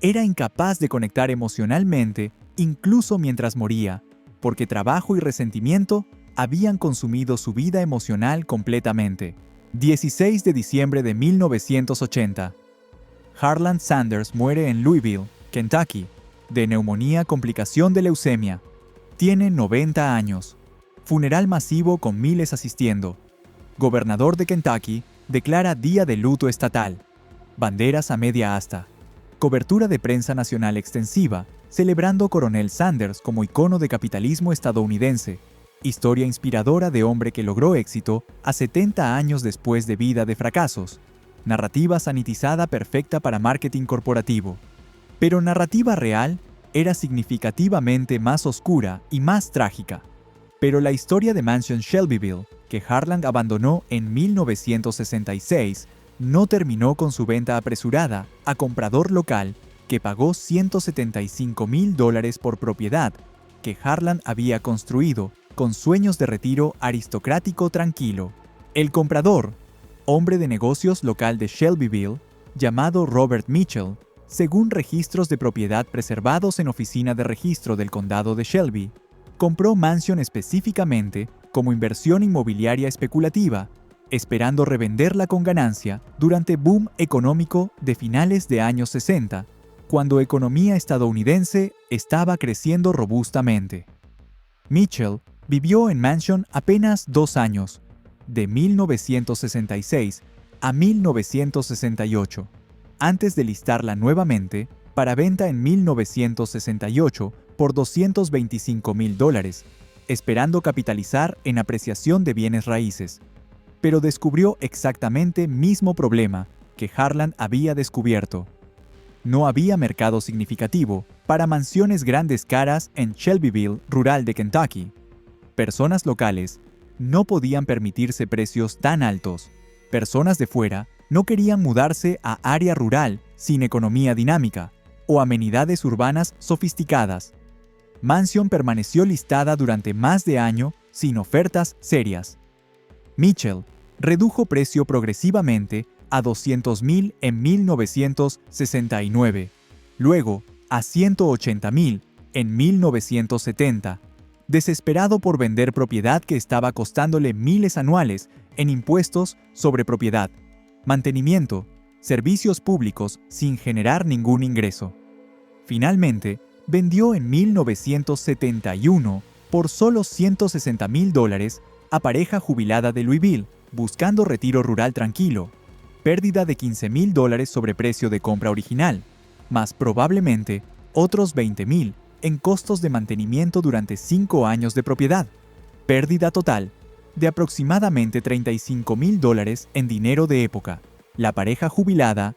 Era incapaz de conectar emocionalmente incluso mientras moría, porque trabajo y resentimiento habían consumido su vida emocional completamente. 16 de diciembre de 1980. Harland Sanders muere en Louisville, Kentucky, de neumonía complicación de leucemia. Tiene 90 años. Funeral masivo con miles asistiendo. Gobernador de Kentucky declara día de luto estatal. Banderas a media asta. Cobertura de prensa nacional extensiva, celebrando Coronel Sanders como icono de capitalismo estadounidense. Historia inspiradora de hombre que logró éxito a 70 años después de vida de fracasos. Narrativa sanitizada perfecta para marketing corporativo. Pero narrativa real era significativamente más oscura y más trágica. Pero la historia de Mansion Shelbyville, que Harland abandonó en 1966, no terminó con su venta apresurada a comprador local que pagó $175,000 por propiedad que Harland había construido con sueños de retiro aristocrático tranquilo. El comprador, hombre de negocios local de Shelbyville, llamado Robert Mitchell, según registros de propiedad preservados en Oficina de Registro del Condado de Shelby, compró Mansion específicamente como inversión inmobiliaria especulativa, esperando revenderla con ganancia durante boom económico de finales de años 60, cuando economía estadounidense estaba creciendo robustamente. Mitchell vivió en Mansion apenas 2 años, de 1966 a 1968, antes de listarla nuevamente para venta en 1968 por $225,000, esperando capitalizar en apreciación de bienes raíces. Pero descubrió exactamente mismo problema que Harland había descubierto. No había mercado significativo para mansiones grandes caras en Shelbyville, rural de Kentucky. Personas locales no podían permitirse precios tan altos. Personas de fuera no querían mudarse a área rural sin economía dinámica o amenidades urbanas sofisticadas. Mansion permaneció listada durante más de año sin ofertas serias. Mitchell redujo precio progresivamente a $200,000 en 1969, luego a $180,000 en 1970, desesperado por vender propiedad que estaba costándole miles anuales en impuestos sobre propiedad, mantenimiento, servicios públicos sin generar ningún ingreso. Finalmente, vendió en 1971 por solo $160,000 a pareja jubilada de Louisville, buscando retiro rural tranquilo. Pérdida de $15,000 sobre precio de compra original, más probablemente otros $20,000 en costos de mantenimiento durante 5 años de propiedad. Pérdida total de aproximadamente $35,000 en dinero de época. La pareja jubilada,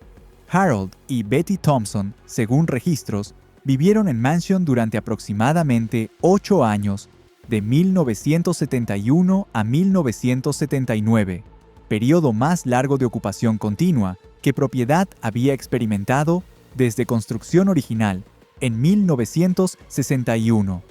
Harold y Betty Thompson, según registros, vivieron en Mansion durante aproximadamente 8 años, de 1971 a 1979. Periodo más largo de ocupación continua que propiedad había experimentado desde construcción original en 1961.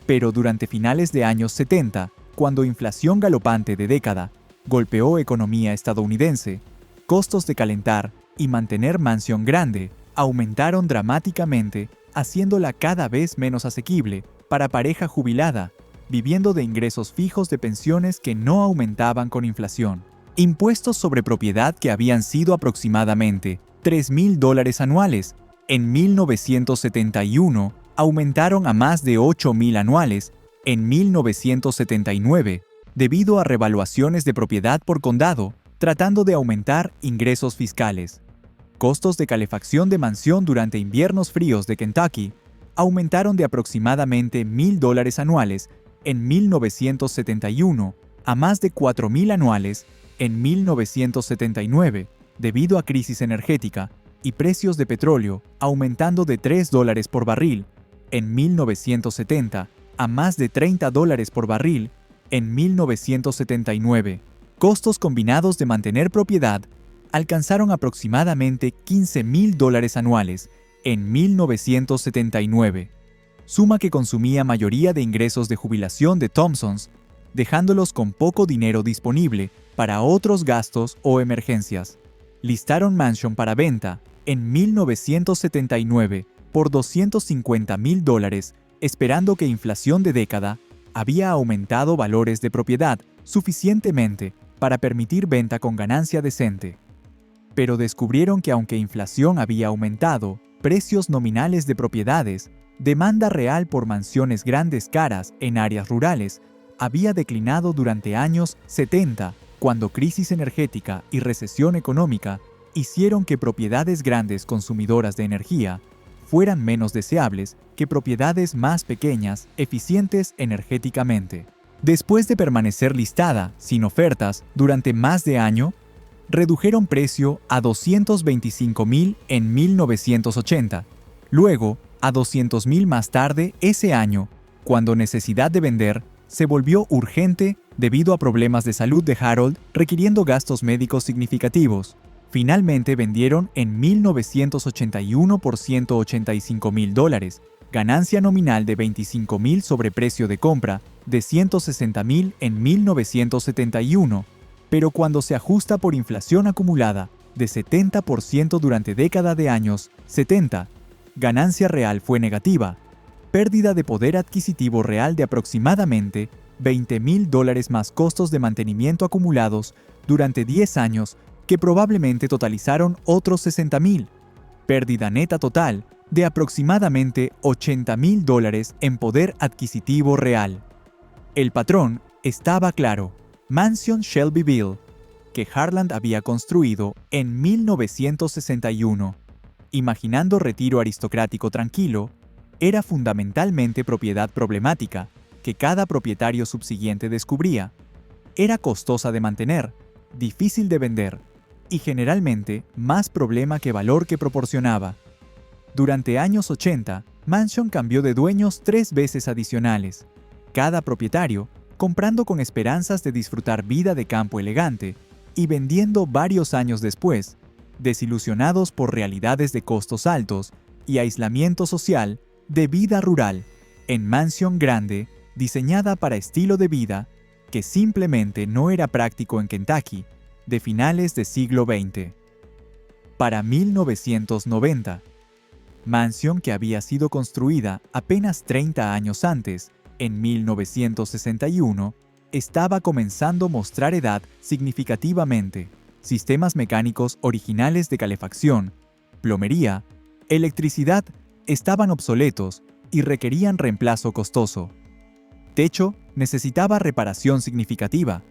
Pero durante finales de años 70, cuando inflación galopante de década golpeó economía estadounidense, costos de calentar y mantener Mansion grande aumentaron dramáticamente, haciéndola cada vez menos asequible para pareja jubilada, viviendo de ingresos fijos de pensiones que no aumentaban con inflación. Impuestos sobre propiedad que habían sido aproximadamente $3,000 anuales en 1971 aumentaron a más de $8,000 anuales en 1979 debido a revaluaciones de propiedad por condado, tratando de aumentar ingresos fiscales. Costos de calefacción de mansión durante inviernos fríos de Kentucky aumentaron de aproximadamente $1,000 anuales en 1971 a más de $4,000 anuales en 1979, debido a crisis energética y precios de petróleo aumentando de $3 por barril en 1970 a más de $30 por barril en 1979. Costos combinados de mantener propiedad alcanzaron aproximadamente $15,000 anuales en 1979, suma que consumía mayoría de ingresos de jubilación de Thompsons, dejándolos con poco dinero disponible para otros gastos o emergencias. Listaron Mansion para venta en 1979 por $250,000, esperando que inflación de década había aumentado valores de propiedad suficientemente para permitir venta con ganancia decente. Pero descubrieron que aunque inflación había aumentado, precios nominales de propiedades, demanda real por mansiones grandes caras en áreas rurales, había declinado durante años 70, cuando crisis energética y recesión económica hicieron que propiedades grandes consumidoras de energía fueran menos deseables que propiedades más pequeñas, eficientes energéticamente. Después de permanecer listada, sin ofertas, durante más de año, redujeron precio a $225,000 en 1980, luego a $200,000 más tarde ese año, cuando necesidad de vender se volvió urgente debido a problemas de salud de Harold requiriendo gastos médicos significativos. Finalmente vendieron en 1981 por $185,000, ganancia nominal de $25,000 sobre precio de compra de $160,000 en 1971, pero cuando se ajusta por inflación acumulada de 70% durante década de años 70, ganancia real fue negativa, pérdida de poder adquisitivo real de aproximadamente $20,000 más costos de mantenimiento acumulados durante 10 años que probablemente totalizaron otros $60,000, pérdida neta total de aproximadamente $80,000 en poder adquisitivo real. El patrón estaba claro: Mansion Shelbyville, que Harland había construido en 1961, imaginando retiro aristocrático tranquilo, era fundamentalmente propiedad problemática que cada propietario subsiguiente descubría. Era costosa de mantener, difícil de vender y generalmente más problema que valor que proporcionaba. Durante años 80, Mansion cambió de dueños 3 veces adicionales, cada propietario comprando con esperanzas de disfrutar vida de campo elegante y vendiendo varios años después, desilusionados por realidades de costos altos y aislamiento social de vida rural, en mansión grande, diseñada para estilo de vida que simplemente no era práctico en Kentucky, de finales del siglo XX. Para 1990, mansión que había sido construida apenas 30 años antes, en 1961, estaba comenzando a mostrar edad significativamente. Sistemas mecánicos originales de calefacción, plomería, electricidad estaban obsoletos y requerían reemplazo costoso. Techo necesitaba reparación significativa.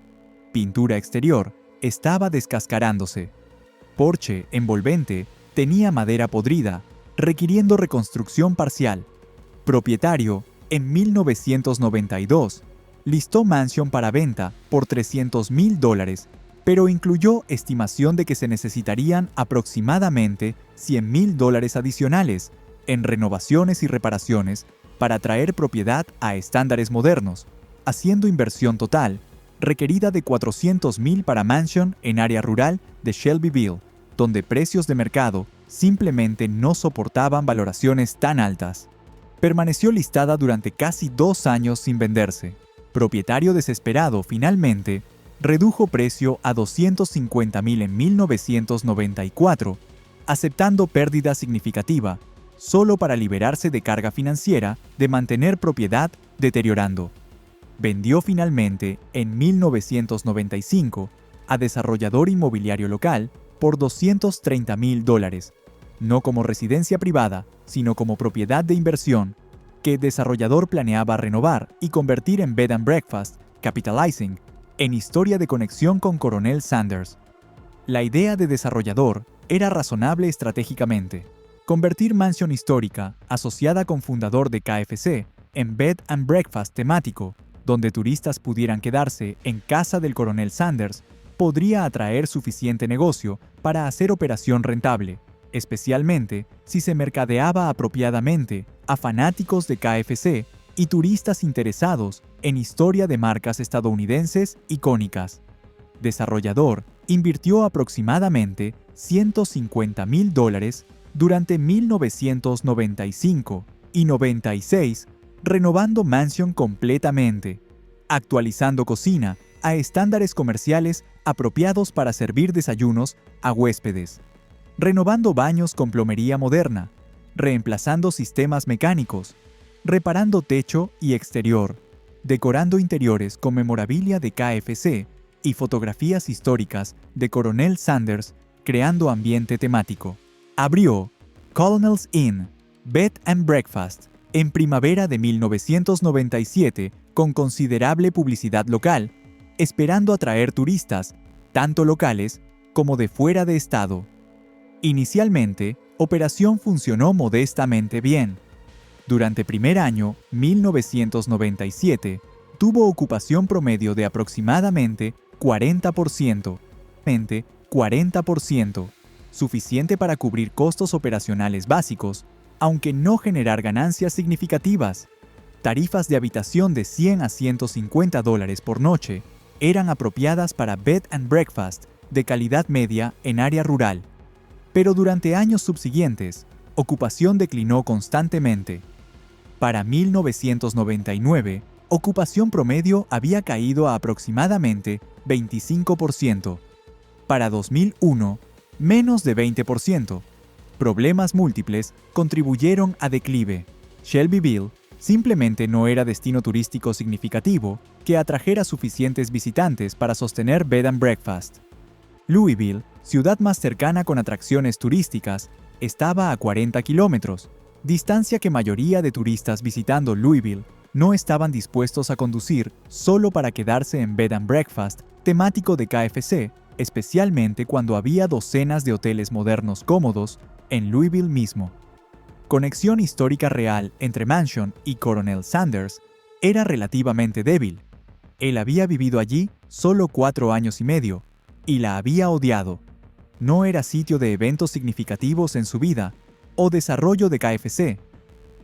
Pintura exterior estaba descascarándose. Porche envolvente tenía madera podrida, requiriendo reconstrucción parcial. Propietario, en 1992, listó mansión para venta por $300,000, pero incluyó estimación de que se necesitarían aproximadamente $100,000 adicionales en renovaciones y reparaciones para traer propiedad a estándares modernos, haciendo inversión total requerida de $400,000 para mansión en área rural de Shelbyville, donde precios de mercado simplemente no soportaban valoraciones tan altas. Permaneció listada durante casi 2 años sin venderse. Propietario desesperado, finalmente, redujo precio a $250,000 en 1994, aceptando pérdida significativa, solo para liberarse de carga financiera de mantener propiedad deteriorando. Vendió finalmente, en 1995, a desarrollador inmobiliario local por $230,000, no como residencia privada, sino como propiedad de inversión, que el desarrollador planeaba renovar y convertir en bed and breakfast, capitalizing, en historia de conexión con Coronel Sanders. La idea de desarrollador era razonable estratégicamente. Convertir mansión histórica, asociada con fundador de KFC, en bed and breakfast temático, donde turistas pudieran quedarse en casa del Coronel Sanders, podría atraer suficiente negocio para hacer operación rentable, especialmente si se mercadeaba apropiadamente a fanáticos de KFC y turistas interesados en historia de marcas estadounidenses icónicas. Desarrollador invirtió aproximadamente $150,000 durante 1995 y 96, renovando mansión completamente, actualizando cocina a estándares comerciales apropiados para servir desayunos a huéspedes, renovando baños con plomería moderna, reemplazando sistemas mecánicos, reparando techo y exterior, decorando interiores con memorabilia de KFC y fotografías históricas de Coronel Sanders, creando ambiente temático. Abrió Colonel's Inn, Bed and Breakfast, en primavera de 1997 con considerable publicidad local, esperando atraer turistas, tanto locales como de fuera de estado. Inicialmente, operación funcionó modestamente bien. Durante primer año, 1997, tuvo ocupación promedio de aproximadamente 40%, suficiente para cubrir costos operacionales básicos, aunque no generar ganancias significativas. Tarifas de habitación de $100 a $150 por noche eran apropiadas para bed and breakfast de calidad media en área rural. Pero durante años subsiguientes, ocupación declinó constantemente. Para 1999, ocupación promedio había caído a aproximadamente 25%. Para 2001, menos de 20%. Problemas múltiples contribuyeron a declive. Shelbyville simplemente no era destino turístico significativo que atrajera suficientes visitantes para sostener bed and breakfast. Louisville, ciudad más cercana con atracciones turísticas, estaba a 40 kilómetros, distancia que mayoría de turistas visitando Louisville no estaban dispuestos a conducir solo para quedarse en bed and breakfast temático de KFC, especialmente cuando había docenas de hoteles modernos cómodos en Louisville mismo. Conexión histórica real entre Mansion y Coronel Sanders era relativamente débil. Él había vivido allí solo 4 años y medio, y la había odiado. No era sitio de eventos significativos en su vida o desarrollo de KFC,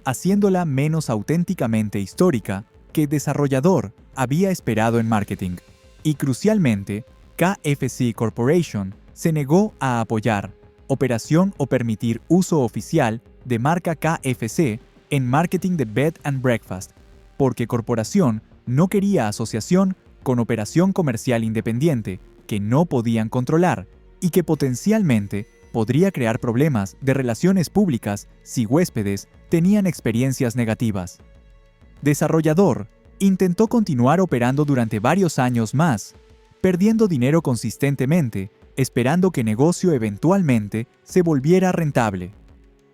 haciéndola menos auténticamente histórica que desarrollador había esperado en marketing. Y crucialmente, KFC Corporation se negó a apoyar, operación o permitir uso oficial de marca KFC en marketing de Bed and Breakfast, porque corporación no quería asociación con operación comercial independiente que no podían controlar y que potencialmente podría crear problemas de relaciones públicas si huéspedes tenían experiencias negativas. Desarrollador intentó continuar operando durante varios años más, perdiendo dinero consistentemente, esperando que negocio eventualmente se volviera rentable.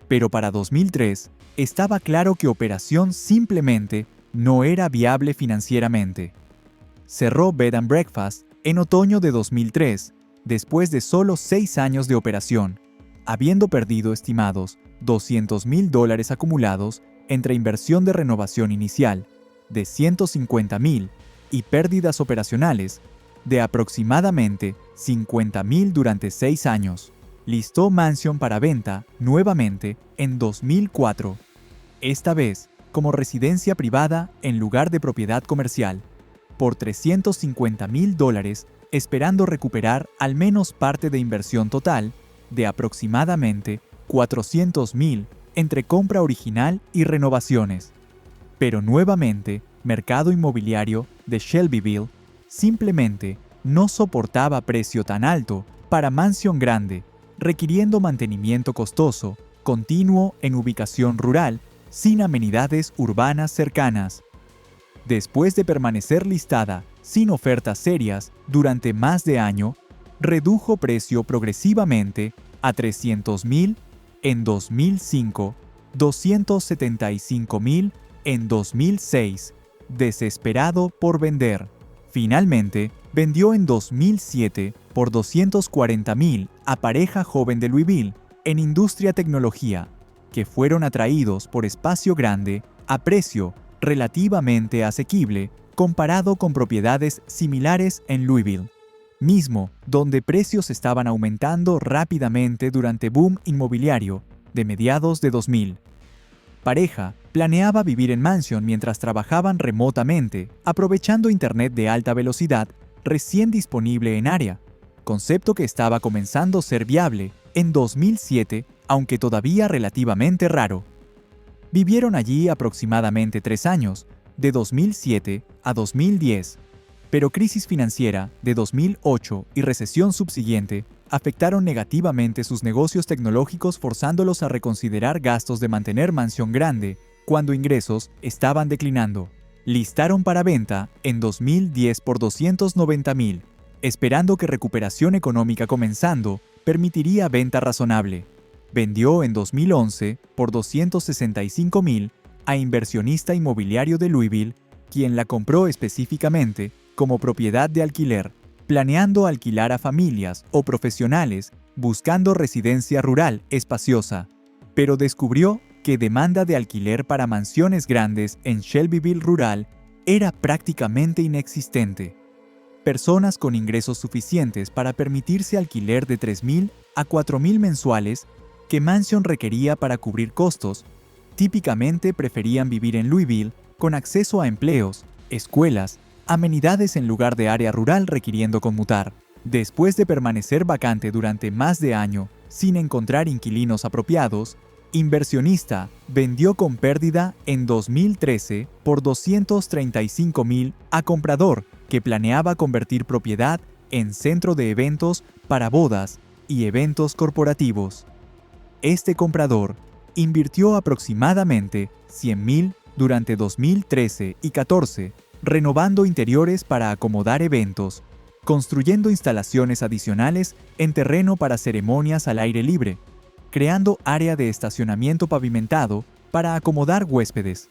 Pero para 2003, estaba claro que operación simplemente no era viable financieramente. Cerró Bed and Breakfast en otoño de 2003, después de solo 6 años de operación, habiendo perdido estimados $200,000 acumulados entre inversión de renovación inicial de $150,000 y pérdidas operacionales de aproximadamente $50,000 durante 6 años. Listó Mansion para venta nuevamente en 2004, esta vez como residencia privada en lugar de propiedad comercial, por $350,000, esperando recuperar al menos parte de inversión total de aproximadamente $400,000 entre compra original y renovaciones. Pero nuevamente, mercado inmobiliario de Shelbyville simplemente no soportaba precio tan alto para mansión grande, requiriendo mantenimiento costoso, continuo en ubicación rural, sin amenidades urbanas cercanas. Después de permanecer listada sin ofertas serias durante más de año, redujo precio progresivamente a $300,000 en 2005, $275,000 en 2006, desesperado por vender. Finalmente, vendió en 2007 por $240,000 a pareja joven de Louisville en industria tecnología, que fueron atraídos por espacio grande a precio relativamente asequible comparado con propiedades similares en Louisville, mismo donde precios estaban aumentando rápidamente durante boom inmobiliario de mediados de 2000. Pareja planeaba vivir en Mansion mientras trabajaban remotamente, aprovechando internet de alta velocidad recién disponible en área, concepto que estaba comenzando a ser viable en 2007, aunque todavía relativamente raro. Vivieron allí aproximadamente 3 años, de 2007 a 2010, pero crisis financiera de 2008 y recesión subsiguiente afectaron negativamente sus negocios tecnológicos, forzándolos a reconsiderar gastos de mantener mansión grande cuando ingresos estaban declinando. Listaron para venta en 2010 por $290,000, esperando que recuperación económica comenzando permitiría venta razonable. Vendió en 2011 por $265,000 a inversionista inmobiliario de Louisville, quien la compró específicamente como propiedad de alquiler, planeando alquilar a familias o profesionales buscando residencia rural espaciosa, pero descubrió que demanda de alquiler para mansiones grandes en Shelbyville rural era prácticamente inexistente. Personas con ingresos suficientes para permitirse alquiler de $3,000 a $4,000 mensuales que Mansion requería para cubrir costos, típicamente preferían vivir en Louisville con acceso a empleos, escuelas, amenidades en lugar de área rural requiriendo conmutar. Después de permanecer vacante durante más de año sin encontrar inquilinos apropiados, inversionista vendió con pérdida en 2013 por $235,000 a comprador que planeaba convertir propiedad en centro de eventos para bodas y eventos corporativos. Este comprador invirtió aproximadamente $100,000 durante 2013 y 2014, renovando interiores para acomodar eventos, construyendo instalaciones adicionales en terreno para ceremonias al aire libre, creando área de estacionamiento pavimentado para acomodar huéspedes.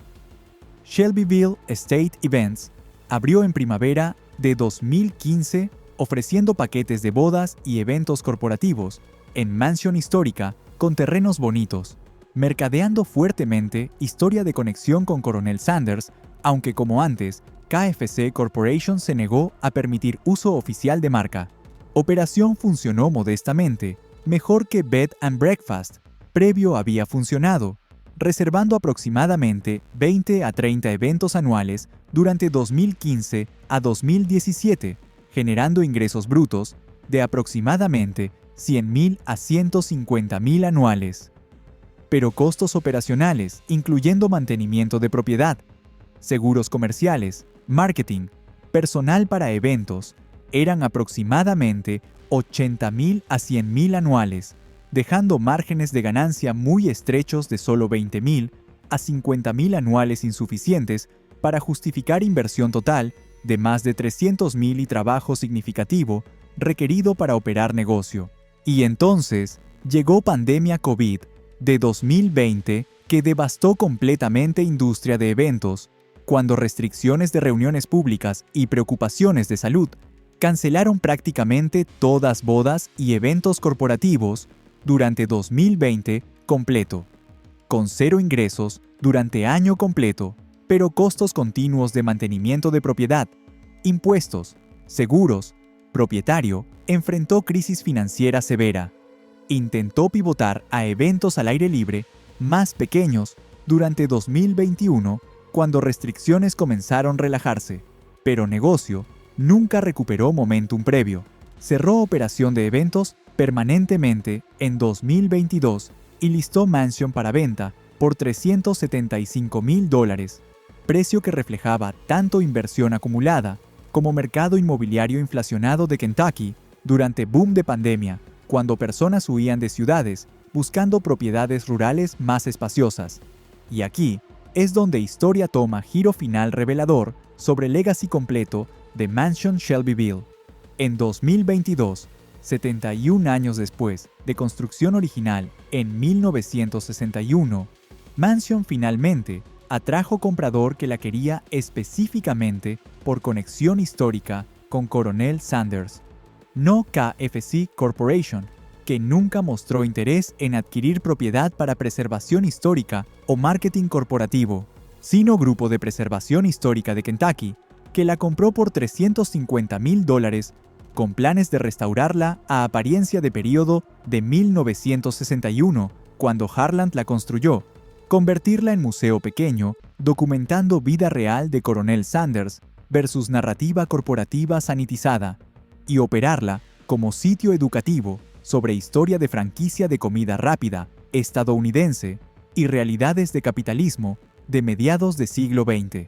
Shelbyville Estate Events abrió en primavera de 2015 ofreciendo paquetes de bodas y eventos corporativos en mansión histórica con terrenos bonitos, mercadeando fuertemente historia de conexión con Coronel Sanders, aunque como antes, KFC Corporation se negó a permitir uso oficial de marca. Operación funcionó modestamente, mejor que Bed and Breakfast previo había funcionado, reservando aproximadamente 20 a 30 eventos anuales durante 2015 a 2017, generando ingresos brutos de aproximadamente $100,000 a $150,000 anuales. Pero costos operacionales, incluyendo mantenimiento de propiedad, seguros comerciales, marketing, personal para eventos, eran aproximadamente $80,000 a $100,000 anuales, dejando márgenes de ganancia muy estrechos de solo $20,000 a $50,000 anuales insuficientes para justificar inversión total de más de $300,000 y trabajo significativo requerido para operar negocio. Y entonces llegó pandemia COVID de 2020 que devastó completamente industria de eventos, cuando restricciones de reuniones públicas y preocupaciones de salud cancelaron prácticamente todas bodas y eventos corporativos durante 2020 completo, con cero ingresos durante año completo, pero costos continuos de mantenimiento de propiedad, impuestos, seguros, propietario, enfrentó crisis financiera severa. Intentó pivotar a eventos al aire libre más pequeños durante 2021 cuando restricciones comenzaron a relajarse, pero negocio nunca recuperó momentum previo. Cerró operación de eventos permanentemente en 2022 y listó Mansion para venta por $375,000, precio que reflejaba tanto inversión acumulada como mercado inmobiliario inflacionado de Kentucky durante boom de pandemia, cuando personas huían de ciudades buscando propiedades rurales más espaciosas. Y aquí es donde historia toma giro final revelador sobre el legacy completo de Mansion Shelbyville. En 2022, 71 años después de construcción original en 1961, Mansion finalmente atrajo comprador que la quería específicamente por conexión histórica con Coronel Sanders, no KFC Corporation, que nunca mostró interés en adquirir propiedad para preservación histórica o marketing corporativo, sino Grupo de Preservación Histórica de Kentucky, que la compró por $350,000 con planes de restaurarla a apariencia de período de 1961, cuando Harland la construyó, convertirla en museo pequeño, documentando vida real de Coronel Sanders versus narrativa corporativa sanitizada, y operarla como sitio educativo sobre historia de franquicia de comida rápida estadounidense y realidades de capitalismo de mediados del siglo XX.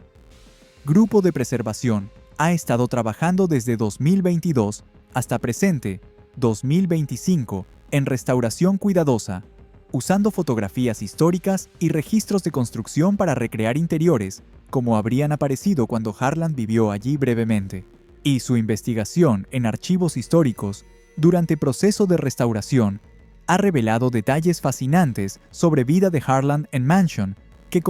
Grupo de Preservación ha estado trabajando desde 2022 hasta presente, 2025, en restauración cuidadosa, usando fotografías históricas y registros de construcción para recrear interiores, como habrían aparecido cuando Harland vivió allí brevemente. Y su investigación en archivos históricos durante proceso de restauración, ha revelado detalles fascinantes sobre vida de Harlan and Mansion que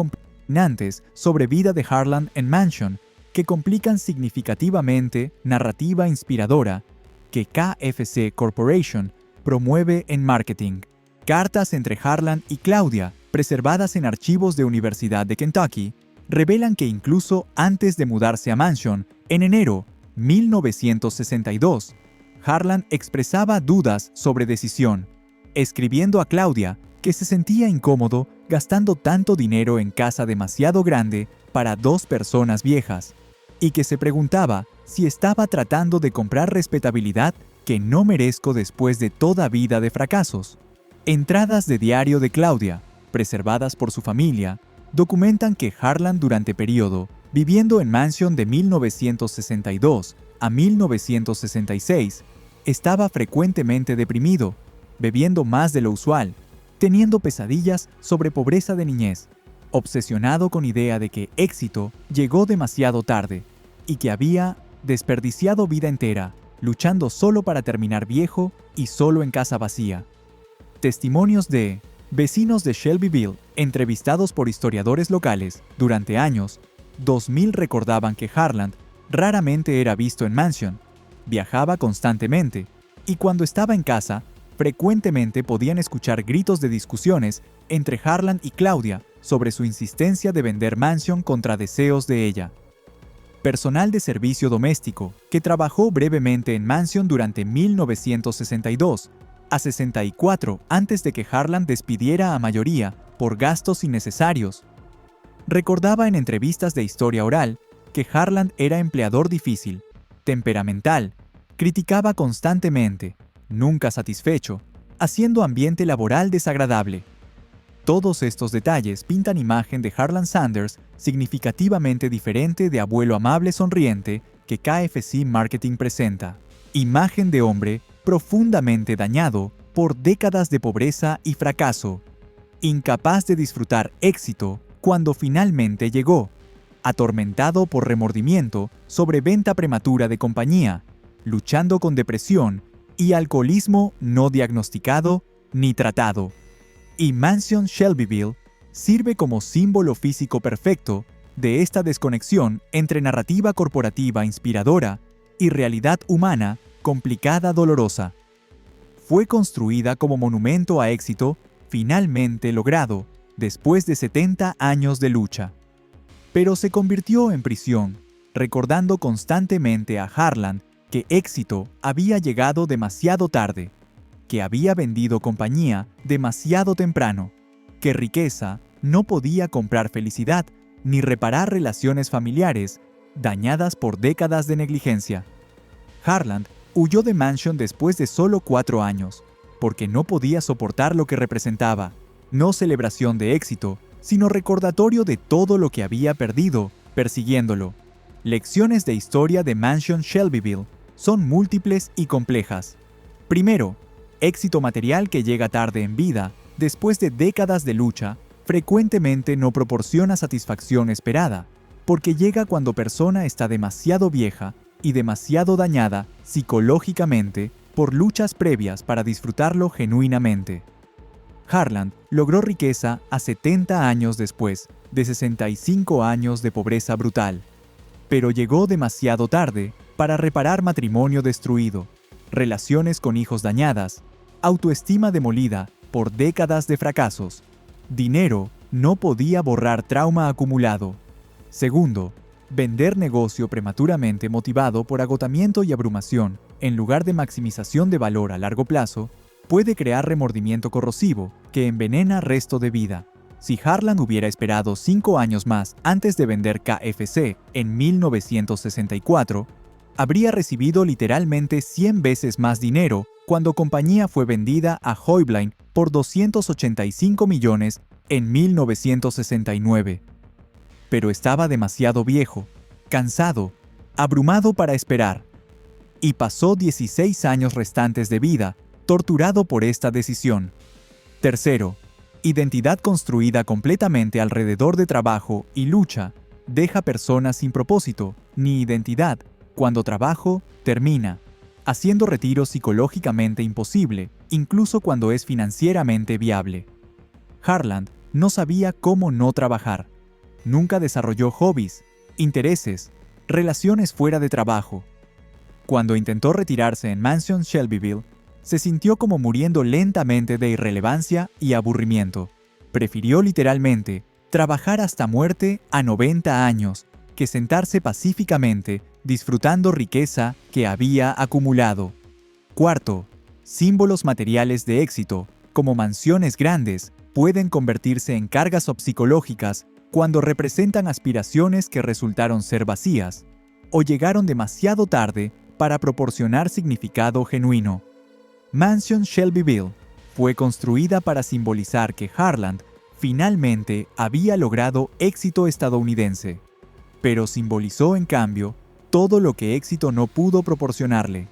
complican significativamente narrativa inspiradora que KFC Corporation promueve en marketing. Cartas entre Harlan y Claudia, preservadas en archivos de Universidad de Kentucky, revelan que incluso antes de mudarse a Mansion, en enero 1962, Harlan expresaba dudas sobre decisión, escribiendo a Claudia que se sentía incómodo gastando tanto dinero en casa demasiado grande para 2 personas viejas, y que se preguntaba si estaba tratando de comprar respetabilidad que no merezco después de toda vida de fracasos. Entradas de diario de Claudia, preservadas por su familia, documentan que Harlan durante periodo, viviendo en Mansion de 1962 a 1966, estaba frecuentemente deprimido, bebiendo más de lo usual, teniendo pesadillas sobre pobreza de niñez, obsesionado con idea de que éxito llegó demasiado tarde y que había desperdiciado vida entera, luchando solo para terminar viejo y solo en casa vacía. Testimonios de vecinos de Shelbyville, entrevistados por historiadores locales durante años, 2000 recordaban que Harlan raramente era visto en Mansion, viajaba constantemente, y cuando estaba en casa, frecuentemente podían escuchar gritos de discusiones entre Harlan y Claudia sobre su insistencia de vender Mansion contra deseos de ella. Personal de servicio doméstico, que trabajó brevemente en Mansion durante 1962 a 64 antes de que Harlan despidiera a mayoría por gastos innecesarios. Recordaba en entrevistas de historia oral que Harlan era empleador difícil, temperamental, criticaba constantemente, nunca satisfecho, haciendo ambiente laboral desagradable. Todos estos detalles pintan imagen de Harlan Sanders significativamente diferente de abuelo amable sonriente que KFC Marketing presenta. Imagen de hombre profundamente dañado por décadas de pobreza y fracaso, incapaz de disfrutar éxito cuando finalmente llegó, atormentado por remordimiento sobre venta prematura de compañía, luchando con depresión y alcoholismo no diagnosticado ni tratado. Y Mansion Shelbyville sirve como símbolo físico perfecto de esta desconexión entre narrativa corporativa inspiradora y realidad humana complicada dolorosa. Fue construida como monumento a éxito finalmente logrado después de 70 años de lucha. Pero se convirtió en prisión, recordando constantemente a Harlan que éxito había llegado demasiado tarde, que había vendido compañía demasiado temprano, que riqueza no podía comprar felicidad ni reparar relaciones familiares dañadas por décadas de negligencia. Harlan huyó de Mansion después de solo 4 años, porque no podía soportar lo que representaba, no celebración de éxito, sino recordatorio de todo lo que había perdido persiguiéndolo. Lecciones de historia de Mansion Shelbyville son múltiples y complejas. Primero, éxito material que llega tarde en vida, después de décadas de lucha, frecuentemente no proporciona satisfacción esperada, porque llega cuando persona está demasiado vieja y demasiado dañada psicológicamente por luchas previas para disfrutarlo genuinamente. Harlan logró riqueza a 70 años después de 65 años de pobreza brutal, pero llegó demasiado tarde para reparar matrimonio destruido, relaciones con hijos dañadas, autoestima demolida por décadas de fracasos. Dinero no podía borrar trauma acumulado. Segundo, vender negocio prematuramente motivado por agotamiento y abrumación, en lugar de maximización de valor a largo plazo, puede crear remordimiento corrosivo que envenena resto de vida. Si Harlan hubiera esperado 5 años más antes de vender KFC en 1964, habría recibido literalmente 100 veces más dinero cuando compañía fue vendida a Hoibline por $285 millones en 1969. Pero estaba demasiado viejo, cansado, abrumado para esperar, y pasó 16 años restantes de vida torturado por esta decisión. Tercero, identidad construida completamente alrededor de trabajo y lucha deja personas sin propósito ni identidad cuando trabajo termina, haciendo retiro psicológicamente imposible, incluso cuando es financieramente viable. Harland no sabía cómo no trabajar. Nunca desarrolló hobbies, intereses, relaciones fuera de trabajo. Cuando intentó retirarse en Mansion Shelbyville, se sintió como muriendo lentamente de irrelevancia y aburrimiento. Prefirió literalmente trabajar hasta muerte a 90 años que sentarse pacíficamente disfrutando riqueza que había acumulado. Cuarto, símbolos materiales de éxito, como mansiones grandes, pueden convertirse en cargas psicológicas cuando representan aspiraciones que resultaron ser vacías o llegaron demasiado tarde para proporcionar significado genuino. Mansion Shelbyville fue construida para simbolizar que Harland finalmente había logrado éxito estadounidense, pero simbolizó en cambio todo lo que éxito no pudo proporcionarle: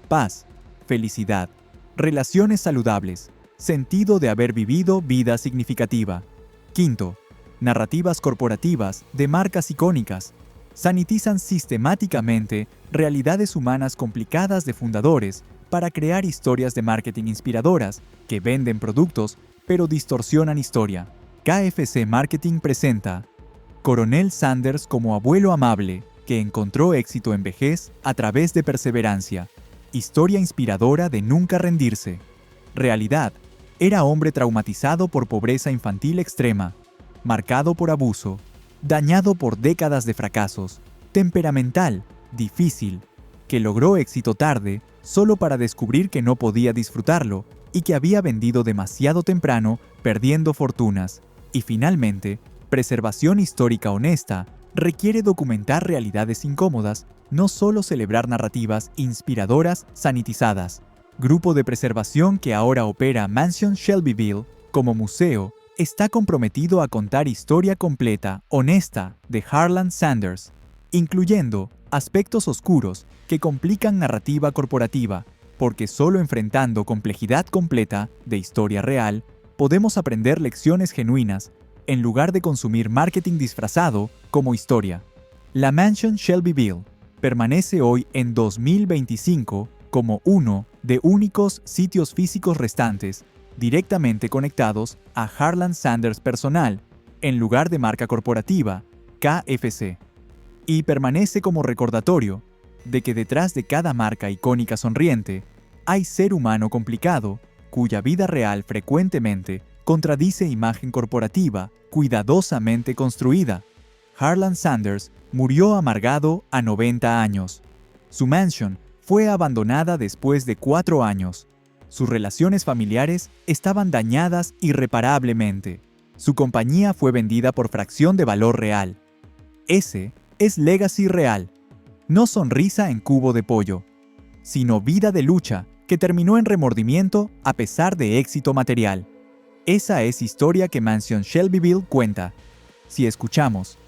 paz, felicidad, relaciones saludables, sentido de haber vivido vida significativa. Quinto, narrativas corporativas de marcas icónicas sanitizan sistemáticamente realidades humanas complicadas de fundadores para crear historias de marketing inspiradoras que venden productos pero distorsionan historia. KFC Marketing presenta Coronel Sanders como abuelo amable que encontró éxito en vejez a través de perseverancia. Historia inspiradora de nunca rendirse. Realidad: era hombre traumatizado por pobreza infantil extrema, marcado por abuso, dañado por décadas de fracasos, temperamental, difícil, que logró éxito tarde solo para descubrir que no podía disfrutarlo y que había vendido demasiado temprano, perdiendo fortunas. Y finalmente, preservación histórica honesta requiere documentar realidades incómodas, no solo celebrar narrativas inspiradoras sanitizadas. Grupo de preservación que ahora opera Mansion Shelbyville como museo está comprometido a contar historia completa, honesta, de Harland Sanders, incluyendo aspectos oscuros que complican narrativa corporativa, porque solo enfrentando complejidad completa de historia real podemos aprender lecciones genuinas en lugar de consumir marketing disfrazado como historia. La Mansion Shelbyville permanece hoy en 2025 como uno de únicos sitios físicos restantes directamente conectados a Harland Sanders personal, en lugar de marca corporativa, KFC. Y permanece como recordatorio de que detrás de cada marca icónica sonriente hay ser humano complicado, cuya vida real frecuentemente contradice imagen corporativa cuidadosamente construida. Harland Sanders murió amargado a 90 años. Su mansión fue abandonada después de 4 años. Sus relaciones familiares estaban dañadas irreparablemente. Su compañía fue vendida por fracción de valor real. Ese es legacy real. No sonrisa en cubo de pollo, sino vida de lucha que terminó en remordimiento a pesar de éxito material. Esa es historia que Mansion Shelbyville cuenta. Si escuchamos